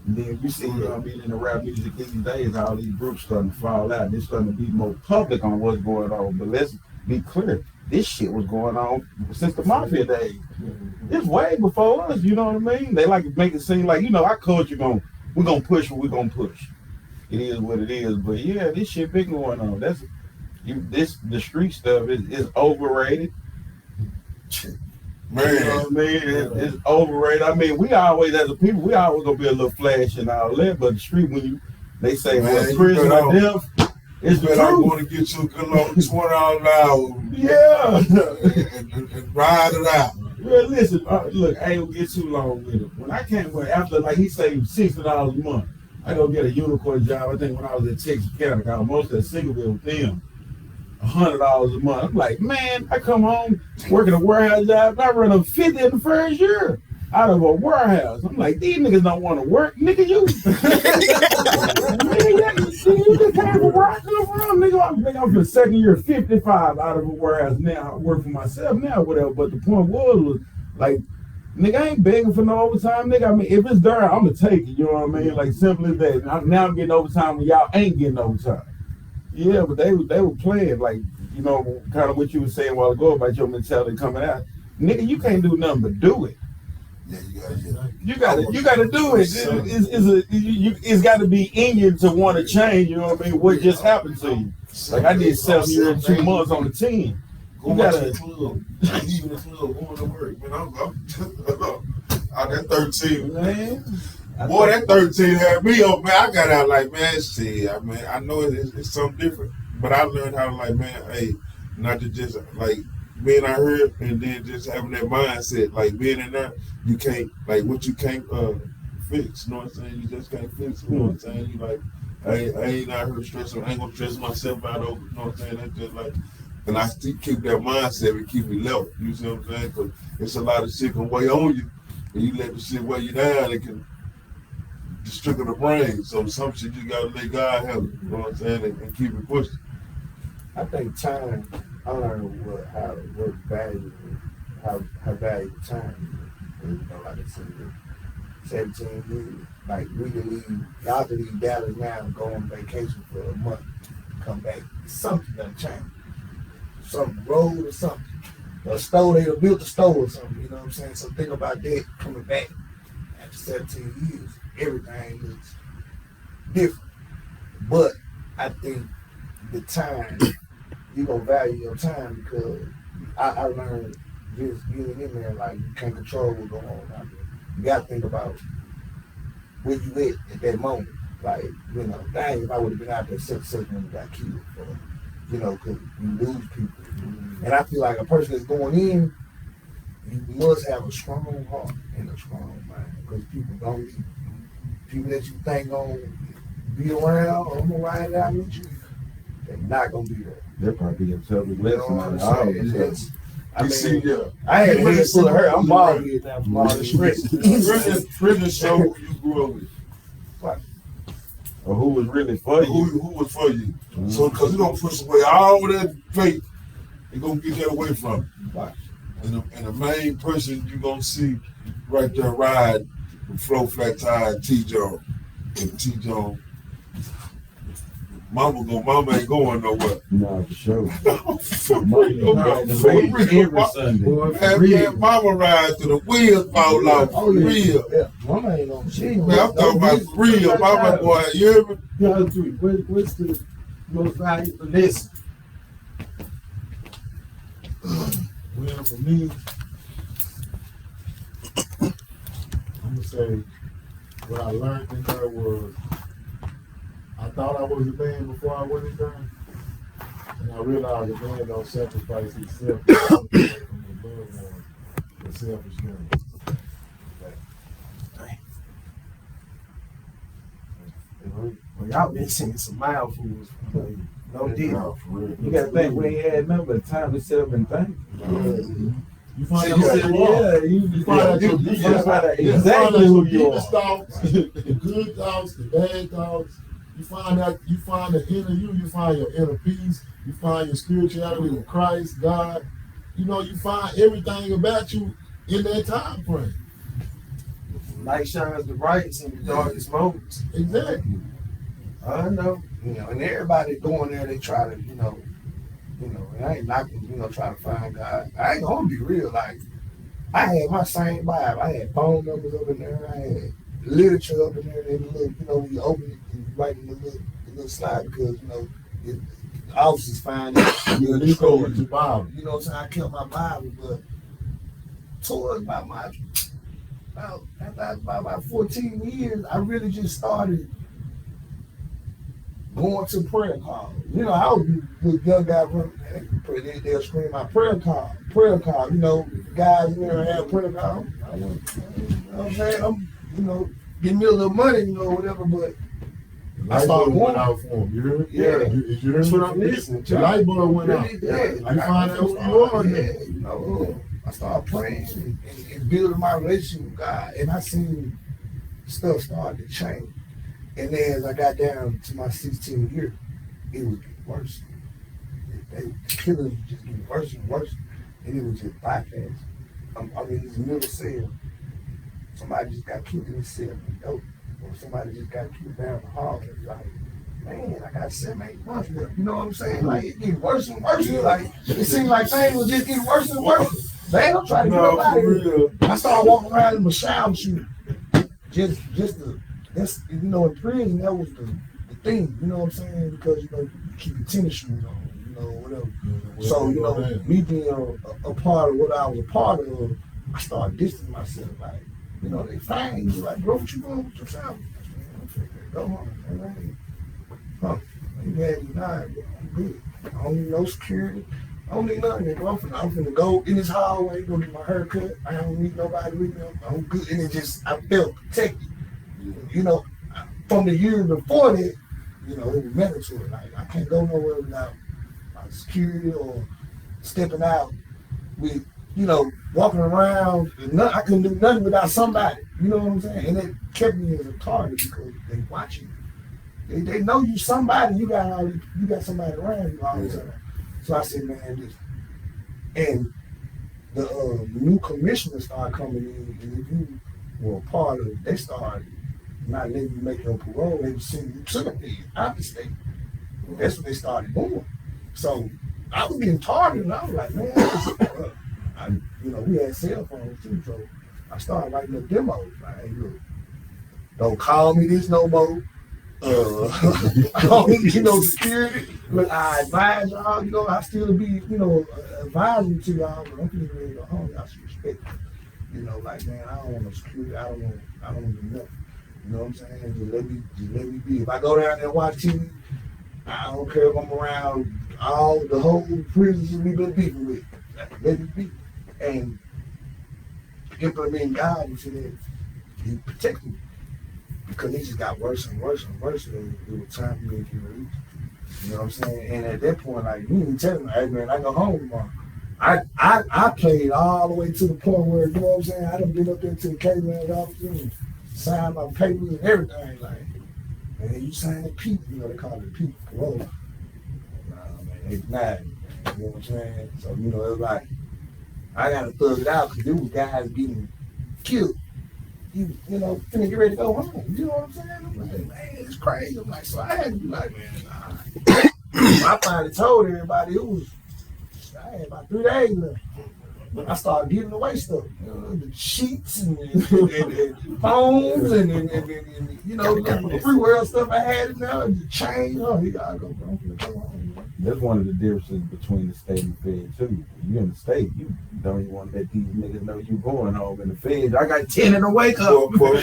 And then you see, you know what I mean, in the rap music these days, all these groups starting to fall out. They're starting to be more public on what's going on. But let's be clear, this shit was going on since the Mafia days. It's way before us, you know what I mean? They like to make it seem like, our culture we're gonna push what we're gonna push. It is what it is. But yeah, this shit been going on. The street stuff is overrated. Man, You know what I mean? It's overrated. I mean, we always, as a people, we always gonna be a little flash and all that, but the street, they say, Man, well, you prison better or death, it's the but I'm truth. going to get you a good long $20 an hour Yeah. and ride it out. Well, listen, look, I ain't gonna get too long with it. When I came, after, like, he saved $60 a month, I go get a unicorn job. I think when I was at Texas County, I was mostly at Singleville with them. $100 a month. I'm like, man, I come home working a warehouse job. I run up 50 in the first year out of a warehouse. I'm like, these niggas don't want to work, nigga. You, nigga, you just came from where I come from, nigga. I'm for the second year, 55 out of a warehouse. Now I work for myself now, whatever. But the point was like, nigga, I ain't begging for no overtime, nigga. I mean, if it's there, I'm gonna take it. You know what I mean? Like, simple as that. Now I'm getting overtime when y'all ain't getting overtime. Yeah, but they were playing, like, you know, kind of what you were saying a while ago about your mentality coming out. Nigga, you can't do nothing but do it. Yeah, You gotta do it. It's got to be in you to want to change. You know what I mean? What just happened to you? Like, I did 7 years and 2 months on the team. Going to the club, leaving the club, going to work. Man, I'm that 13. Man. Boy, that 13 had me up, man. I got out like, man, see, I mean, I know it's something different, but I learned how to, like, man, hey, not to just, like, being out here and then just having that mindset, like, being in there, you can't, like, what you can't fix, you know what I'm saying? You just can't fix it, you know what I'm saying? You like, I ain't out here stressing, I ain't gonna stress myself out over, you know what I'm saying? That's just like, and I still keep that mindset and keep me level, you see what I'm saying? Because it's a lot of shit can weigh on you, and you let the shit weigh you down, it can distribute the brain. So some shit you gotta let God help you know what I'm saying, and keep it pushing. I think time, I learned how valuable time is. You know, like I said, 17 years. Like, we can leave, y'all can leave Dallas now and go on vacation for a month, come back. Something done changed. Some road or something. A store, they done built a store or something, you know what I'm saying? So think about that coming back after 17 years. Everything looks different. But I think the time, you gonna value your time because I learned just being in there, like, you can't control what's going on out there. You gotta think about where you at that moment. Like, you know, dang, if I would have been out there, such and got killed. Or, you know, because you lose people. And I feel like a person that's going in, you must have a strong heart and a strong mind. Because people don't leave. People that you think gonna be around or gonna ride it out with you, they're not gonna be there. They're probably a tough lesson. You know what I'm saying? I mean, I had a head full of her. I'm bald head now from all this stress. Prison show who you grew up with. What? Or who was really for you. Who was for you. Mm-hmm. So, because you don't push away all that faith, you're going to get that away from you. What? And the main person you're going to see right there ride the Flow Flat Tire T-John. And T-John, Mama ain't going nowhere. No, for sure. Every Sunday. Mama ride to the wheels fall off. Oh, yeah. Real. Yeah. Mama ain't on shit. Man, I'm talking about real. Mama boy, you hear me? What's the most valuable lesson? Well, for me, I'm gonna say what I learned in there was I thought I was a man before I went in there, and I realized a man don't sacrifice himself from the loved one for selfish gain. Well, y'all been singing some mouthfuls. No deal. You gotta think we ain't had nothing but time to sit up and think. You find You out exactly who you are. Thoughts, the good thoughts, the bad thoughts. You find the inner you find your inner peace, you find your spirituality with Christ, God. You know, you find everything about you in that time frame. Light shines the brightest in the darkest moments. Exactly. I know. You know, and everybody going there, they try to, you know, and I ain't knocking, try to find God. I ain't gonna be real. Like, I had my same vibe. I had phone numbers up in there. I had literature up in there. And when you open it, you write in the little slide because, the officers find it. You scroll your Bible. You know what I'm saying? I kept my Bible, but towards about about 14 years, I really just started going to prayer calls. You know, I was the young guy running, they'll scream my prayer call. You know, guys in there have prayer call. You know what I'm saying? I'm, you know, give me a little money, you know, whatever, but I started went going out for him. You heard it? Yeah. You heard That's what it? I'm listening to. The light bulb went out. Yeah. You find out who you are. Yeah, you know, I started praying and building my relationship with God, and I seen stuff start to change. And then as I got down to my 16th year, it was getting worse. The killers were just getting worse and worse, and it was just bypass. I mean, this middle cell, somebody just got killed in the cell, or somebody just got killed down the hall. And like, man, I got 7-8 months left. You know what I'm saying? Like, it getting worse and worse. Like, it seemed like things was just getting worse and worse. Man, I'm trying to get up out of here. I started walking around in my shower shoes. That's, you know, in prison, that was the thing, you know what I'm saying? Because, you know, you keep your tennis shoes on, you know, whatever. So, you know, me being a part of what I was a part of, I started distancing myself. Like, you know, they find you, like, bro, what you doing with yourself? Go home. Huh? You had me nine, bro. I'm good. I don't need no security. I don't need nothing. I'm finna go in this hallway, go get my hair cut. I don't need nobody with me. I'm good. And it just, I felt protected. You know, from the years before that, you know, it was mandatory. Like, I can't go nowhere without my security or stepping out with, you know, walking around. I couldn't do nothing without somebody. You know what I'm saying? And it kept me as a target because they watching you. They know you somebody. You got somebody around you all the time. So I said, man, this. And the new commissioners started coming in, and if you were a part of it, they started not letting you make your parole. They would send you to the bed, out the state. That's what they started doing. So I was getting targeted, and I was like, man, you know, we had cell phones too, so I started writing up demos. Like, hey, look, don't call me this no more. I don't need, you know, security. Look, I advise y'all, you know, I still be, you know, advising to y'all, but I'm getting ready to go home. Y'all should respect me. You know, like, man, I don't want no security. I don't want to do nothing. You know what I'm saying? Just let me be. If I go down there and watch TV, I don't care if I'm around the whole prisons we've been beating with. Let me be. And implement God into that, He protected me. Because it just got worse and worse and worse. And it was time for me to get released. You know what I'm saying? And at that point, like, you didn't tell me, hey man, I go home tomorrow. I played all the way to the point where, you know what I'm saying, I done been up there to the K-Man's office and signed my papers and everything. Like, man, you signed that P, you know, they call it P, parole. Nah, man, they denied me, man. You know what I'm saying? So, you know, it was like, I gotta thug it out because there was guys getting killed. You know, finna get ready to go home. You know what I'm saying? I'm like, man, it's crazy. I'm like, so I had to be like, man, nah. I finally told everybody I had about 3 days left. But I started giving away stuff. You know, the sheets and phones and you know, the free world stuff I had in there, the chain. Oh, you gotta go, bro. I'm finna go home. That's one of the differences between the state and the Fed too. You in the state, you don't even want to let these niggas know you going home in the Fed. I got 10 in the wake up. Boy,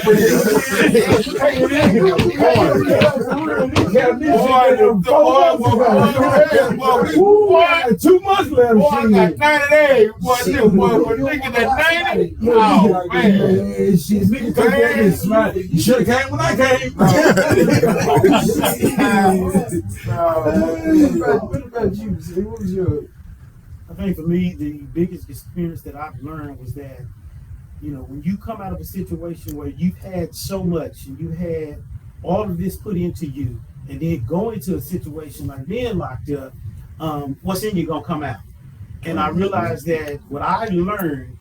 2 months left. Boy, I got 90 days. Boy, this boy was thinking that 90. Oh, man. She's nigga came smart. You should have came when I came. What about you? What was your? I think for me, the biggest experience that I've learned was that, you know, when you come out of a situation where you've had so much and you had all of this put into you, and then go into a situation like being locked up, what's in you gonna come out. And I realized that what I learned,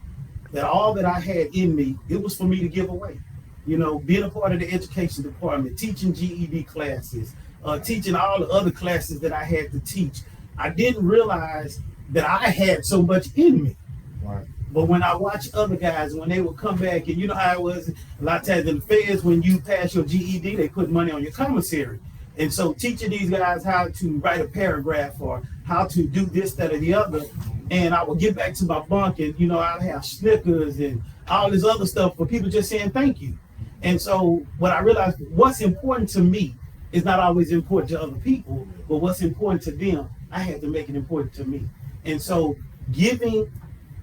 that all that I had in me, it was for me to give away. You know, being a part of the education department, teaching GED classes, teaching all the other classes that I had to teach. I didn't realize that I had so much in me. Right. But when I watched other guys, when they would come back, and you know how it was, a lot of times in the feds, when you pass your GED, they put money on your commissary. And so teaching these guys how to write a paragraph or how to do this, that, or the other. And I would get back to my bunk and, you know, I'd have Snickers and all this other stuff for people just saying thank you. And so what I realized, what's important to me is not always important to other people, but what's important to them, I had to make it important to me. And so giving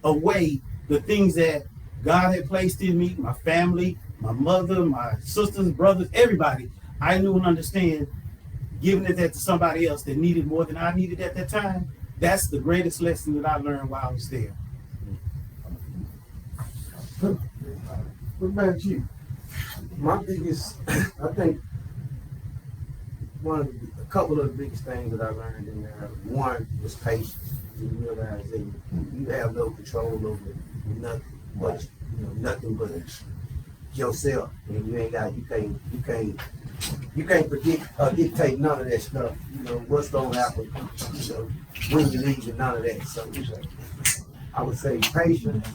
away the things that God had placed in me, my family, my mother, my sisters, brothers, everybody, I knew and understand giving that to somebody else that needed more than I needed at that time. That's the greatest lesson that I learned while I was there. What about you? My biggest, I think, a couple of the biggest things that I learned in there. One was patience. You realize that you have no control over nothing but nothing but yourself, and you can't predict or dictate none of that stuff. You know what's gonna happen. You know when you leave and none of that. So I would say patience,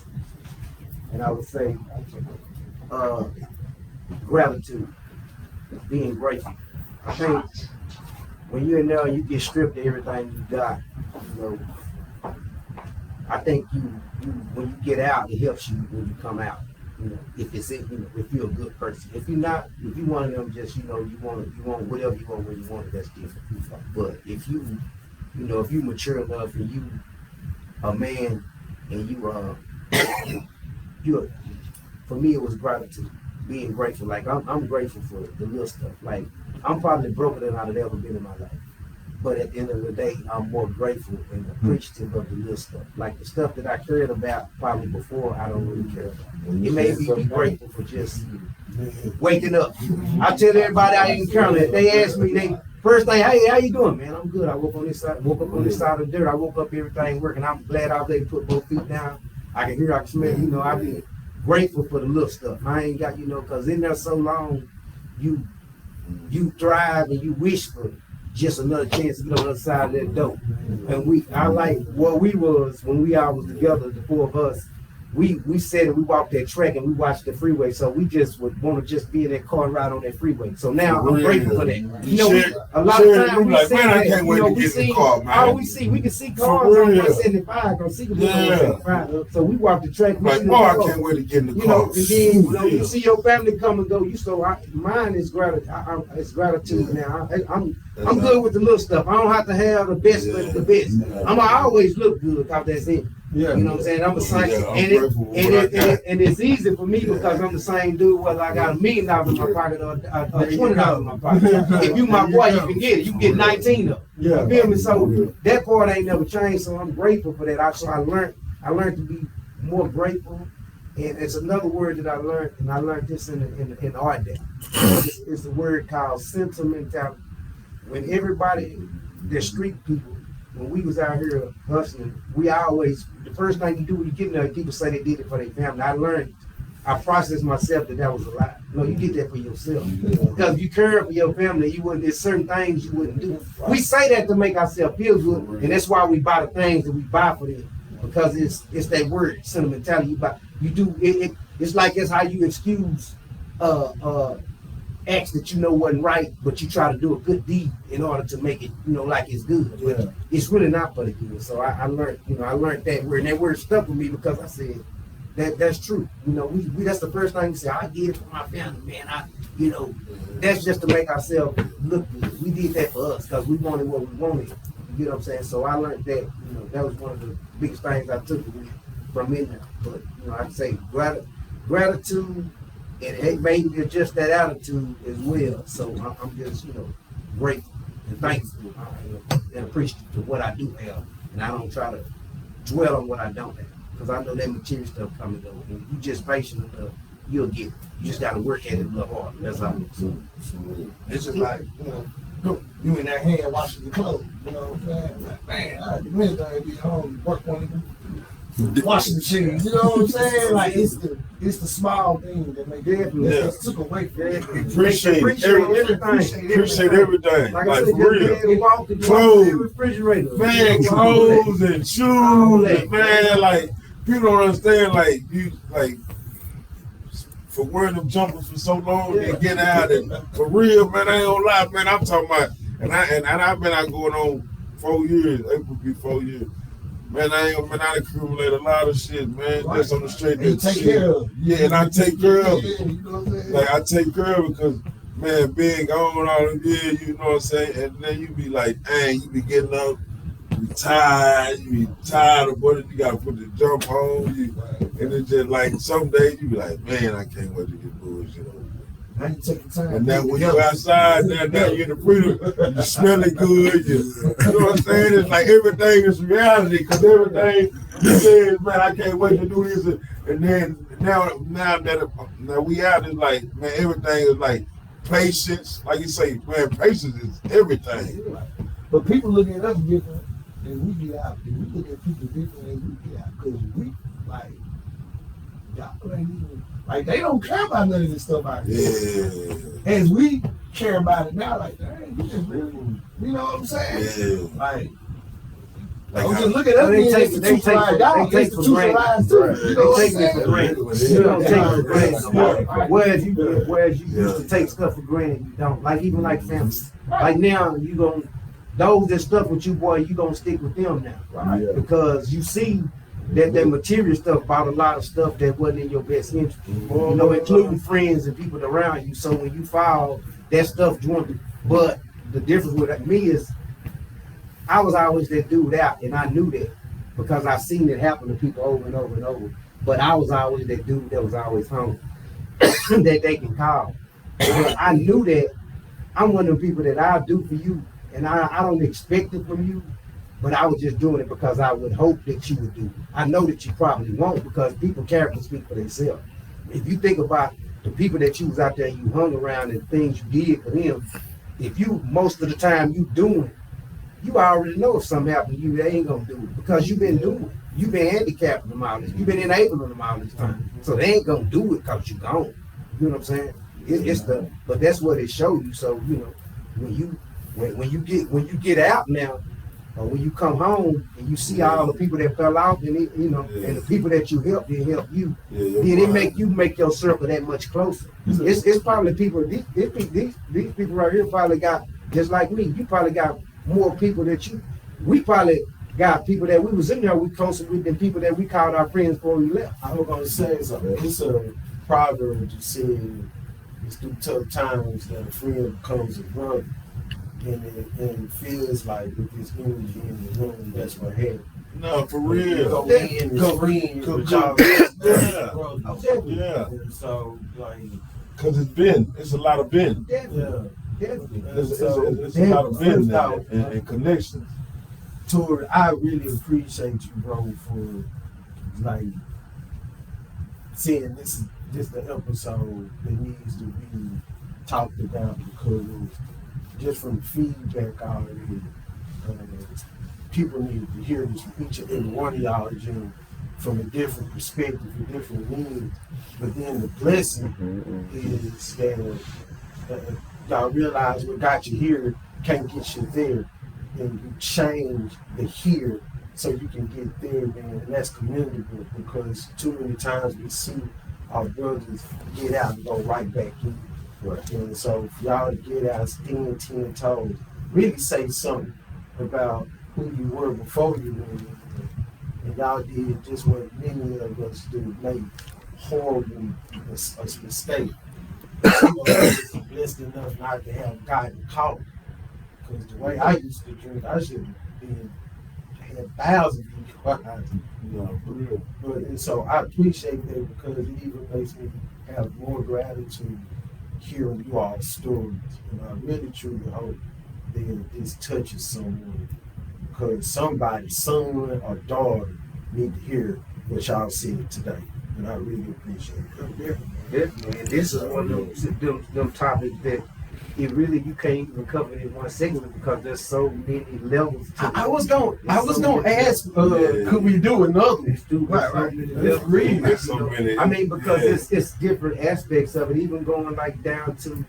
and I would say gratitude, being grateful. I think when you're in there, you get stripped of everything you got. You know, I think you when you get out, it helps you when you come out. You know, if it's if you're a good person. If you're not, if you one of them, just you want whatever you want when you want it. That's different. But if you if you mature enough and you a man and you for me it was gratitude, being grateful. Like I'm grateful for the little stuff. Like I'm probably broker than I've ever been in my life. But at the end of the day, I'm more grateful and appreciative of the little stuff. Like the stuff that I cared about probably before, I don't really care about. It made me be grateful for just waking up. I tell everybody I ain't counting. If they ask me, they first thing, hey, how you doing, man? I'm good. I woke up on this side of the dirt. I woke up, everything working. I'm glad I was able to put both feet down. I can hear, I can smell. I be grateful for the little stuff. I ain't got, because in there so long, you thrive and you wish for just another chance to get on the other side of that door. And I like what we was when we all was together, the four of us. We said that we walked that track and we watched the freeway, so we just would want to just be in that car and ride on that freeway. So now I'm grateful for that. A lot of times we say that, I can't wait to get in the car, man. We can see cars on 175, on 175. So we walk the track. I can't wait to get in the car. And then you see your family come and go. Mine is gratitude. It's gratitude now. I'm good with the little stuff. I don't have to have the best, but the best. I'm always look good because that's it. Yeah. You know what I'm saying? I'm the same, and it's easy for me because I'm the same dude whether I got $1 million in my pocket or $20 in my pocket. If you my boy, you can get it. You can get 19 of them. Yeah. You feel me? So that part ain't never changed. So I'm grateful for that. I learned to be more grateful. And it's another word that I learned, and I learned this in art day. It's a word called sentimentality. When everybody, the street people, when we was out here hustling, we always, the first thing you do when you get in there, people say they did it for their family. I processed myself that was a lie. No, you did that for yourself. Because if you care for your family, there's certain things you wouldn't do. We say that to make ourselves feel good, and that's why we buy the things that we buy for them. Because it's that word, sentimentality. You do it. It's like it's how you excuse acts that wasn't right, but you try to do a good deed in order to make it, like it's good. But it's really not for the good. So I learned, I learned that word, and that word stuck with me because I said that's true. We that's the first thing we say. I did it for my family, man. That's just to make ourselves look good. We did that for us because we wanted what we wanted. You know what I'm saying? So I learned that. That was one of the biggest things I took from in there. But I'd say gratitude. And it made me adjust that attitude as well. So I'm just, grateful and thankful and appreciative of what I do have. And I don't try to dwell on what I don't have. Because I know that material stuff come and go. And you just patient enough, you'll get it. You just got to work at it a little harder. That's all. It's just like, you in that hand washing your clothes. You know what I'm saying? Like, man, the minute I be home, work on the washing machine. You know what I'm saying? Like it's the small thing that make it took away from it. Appreciate everything. Appreciate everything. Like for I said, real. Clothes, refrigerator. Man, clothes and shoes, man. Like people don't understand. Like you, like for wearing them jumpers for so long and get out and for real, man, I ain't gonna lie, man. I'm talking about, and I've been out going on 4 years. April be 4 years. Man, I accumulate a lot of shit, man. Right. That's on the straight. And take care of. Yeah, and I take care of it. You know what I'm saying? Like I take care of it because, man, being gone all them years, you know what I'm saying? And then you be like, dang, you be getting up, you be tired of what you gotta put the jump on. And it's just like some days you be like, man, I can't wait to get bullshit over. Now you take the time. And then when you outside, now you're in the freedom, you smelling good, you know what I'm saying? It's like everything is reality, because everything you say, man, I can't wait to do this. And then now that we out, it's like, man, everything is like patience. Like you say, man, patience is everything. But people look at us different than we get out. And we look at people different than we get out. Because we, like, y'all ain't even, like, they don't care about none of this stuff out here. Yeah. As we care about it now, like, dang, you just really, you know what I'm saying? Yeah. Like Like just look at us being institutionalized. Y'all institutionalized too. You know what I'm saying? You don't take it for granted. Whereas you used to take stuff for granted, you don't. Like even like family. Like now you gon' those that stuff with you, boy, you gonna stick with them now, right? Yeah. Because you see that material stuff bought a lot of stuff that wasn't in your best interest. You know, including friends and people around you. So when you fall, that stuff joined. But the difference with me is I was always that dude out, and I knew that because I've seen it happen to people over and over and over. But I was always that dude that was always home that they can call. But I knew that I'm one of the people that I'll do for you, and I don't expect it from you, but I was just doing it because I would hope that you would do it. I know that you probably won't because people character speak for themselves. If you think about the people that you was out there, you hung around and things you did for them, if you, most of the time you doing it, you already know if something happened to you, they ain't gonna do it because you've been doing it. You've been handicapping them all this. You've been enabling them all this time. So they ain't gonna do it because you gone. You know what I'm saying? But that's what it showed you. So, you know, when you get out now, or when you come home and you see all the people that fell off and and the people that you helped didn't help you, then it make your circle that much closer. It's probably people, these people right here probably got, just like me, you probably got more people we probably got people that we was in there we closer with than people that we called our friends before we left. I was gonna say something. It's a proverb you said, it's through tough times that a friend becomes a brother. And it feels like with this energy in the room, that's what happened. No, for real. Go in as friends, but y'all yeah. And so, like, because it's a lot of been. Yeah. It's a lot of been now and connections. Tori, I really appreciate you, bro, for like saying this is the episode that needs to be talked about because just from feedback already, people need to hear this from each and every one of y'all, from a different perspective, a different meaning. But then the blessing is that y'all realize what got you here can't get you there, and you change the here so you can get there, man. And that's commendable because too many times we see our brothers get out and go right back in. And so for y'all to get out, stand 10 toes, really say something about who you were before you went in. And y'all did just what many of us do, make horrible mistakes. Some of us are blessed enough not to have gotten caught. Because the way I used to drink, I should have had thousands of people. For real. And so I appreciate that because it even makes me have more gratitude hearing you all's stories. And I really truly hope that this touches someone because somebody's son or daughter need to hear what y'all said today. And I really appreciate it. Definitely. And this is one of them topics that you can't even cover in one segment because there's so many levels to it. I was gonna ask, could we do another? Let's do right. There's so many. I mean, because it's different aspects of it, even going like down to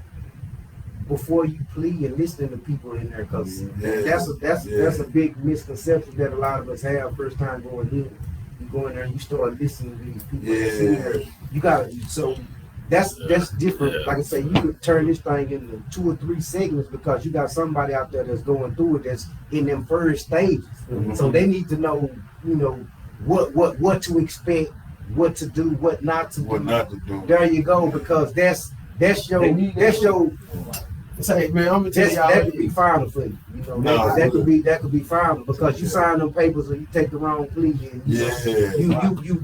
before you plea and listening to people in there, because that's a big misconception that a lot of us have first time going in. You go in there and you start listening to these people in there. You got so that's different. Like I say, you could turn this thing into 2 or 3 segments because you got somebody out there that's going through it that's in them first stages. So they need to know, you know, what to expect, what to do, what not to do. What not to do. There you go, because that's your Say, man, I'm gonna tell y'all, that could be final for you. You know, No, that could be final because you sign them papers or you take the wrong plea and you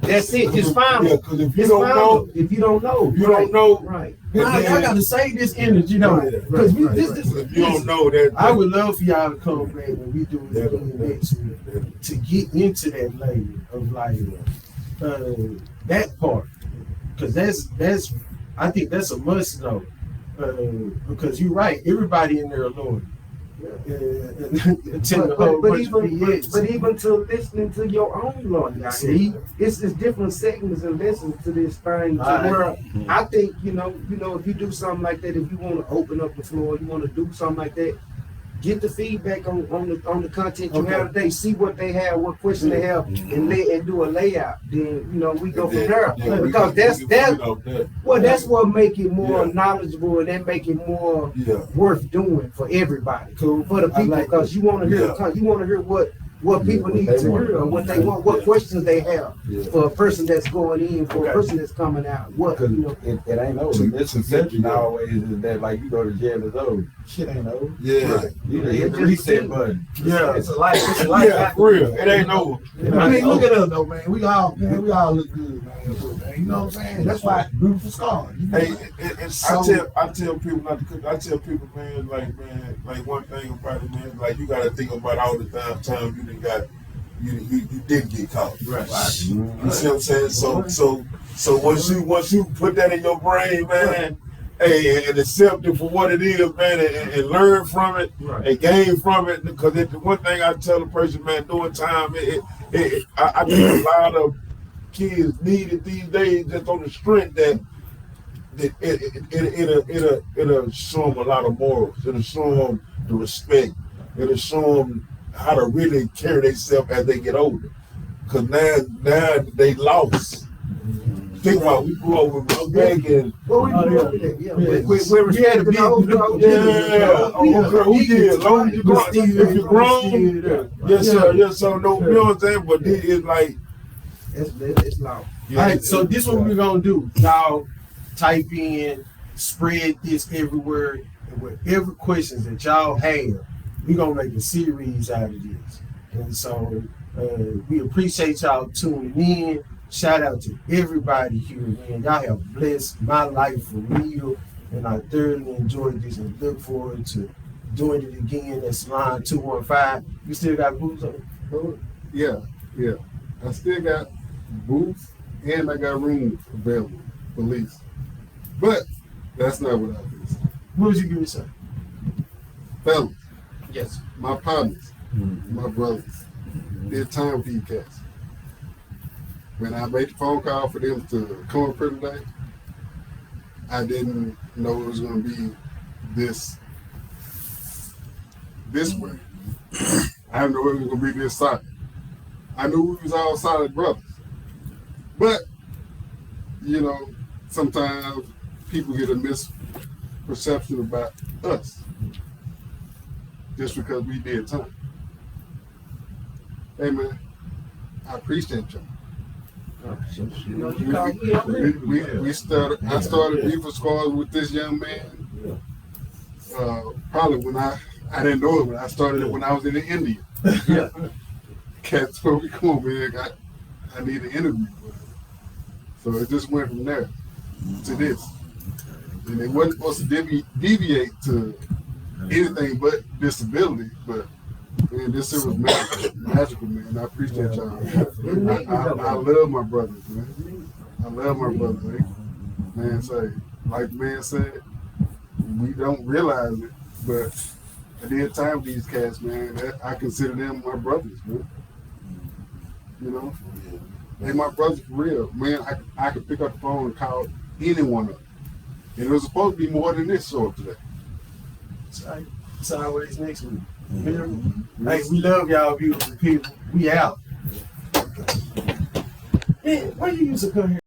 that's it. It's final. Yeah, because if you It's don't final. know, If you don't know, you don't know, right? I gotta save this energy, though, because if you don't know that, I would love for y'all to come back when we do it again next week to get into that layer of like that part, because that's I think that's a must know. Because you're right, everybody in there are loyal. But even to listening to your own lawyer, see, it's different segments and lessons to this thing. Where I think you know, if you do something like that, if you want to open up the floor, you want to do something like that, get the feedback on the content you have today. See what they have, what questions they have, and do a layout. Then we go from there because that's what make it more knowledgeable and that make it more worth doing for everybody, for the people, because you want to hear what people need to hear, or what they want, what questions they have for a person that's going in, for a person that's coming out. What it ain't over. The misconception always is that like you go to jail is over. Shit ain't over. You hit the reset button. It's a life. It's a life. Yeah, for real. It ain't over. I mean, look at us though, man. We all look good, man. You know what I'm saying? That's why it's beautiful scars. Hey, I tell people not to cook. I tell people, man, like one thing about it, man, like you got to think about all the time you didn't get caught. Right. You see what I'm saying? So once you put that in your brain, man, hey, and accept it for what it is, man, and learn from it, and gain from it. Because the one thing I tell a person, man, during time, I think a lot of kids need it these days, just on the strength that it'll show them a lot of morals. It'll show them the respect. It'll show them how to really carry themselves as they get older. Because now they lost. Think about it, we grew up with begging. Well, we grew up with it. We had to be, who did? Long as you grown, if you're grown, yes sir, no, you know what I'm saying? But this is like, it's loud. All right, so this is what we're gonna do. Y'all type in, spread this everywhere, and whatever questions that y'all have, we're gonna make a series out of this. And so we appreciate y'all tuning in. Shout out to everybody here, man. Y'all have blessed my life for real, and I thoroughly enjoyed this and look forward to doing it again. That's line 215. You still got boots on? Yeah. I still got boots and I got rooms available for lease. But that's not what I did. What was you gonna say? Fellas, Yes. my partners, my brothers, did time for you cats. When I made the phone call for them to come up here today, I didn't know it was going to be this way. I didn't know it was going to be this solid. I knew we was all solid brothers. But, sometimes people get a misperception about us just because we did time. Hey, man, I appreciate y'all. We started. I started beef with scars with this young man. Probably when I didn't know it when I started it when I was in India. Cat told me, "Come on, man, I need an interview." So it just went from there to this, and it wasn't supposed to deviate to anything but disability, but. Man, this shit was magical, man. I appreciate y'all. I love my brothers, man. I love my brothers, man. Like man said, we don't realize it, but I did time with these cats, man. I consider them my brothers, man. They my brothers for real, man. I could pick up the phone and call anyone up, and it was supposed to be more than this show today. It's always next week. Hey, we love y'all beautiful people. We out. Man, why you used to come here?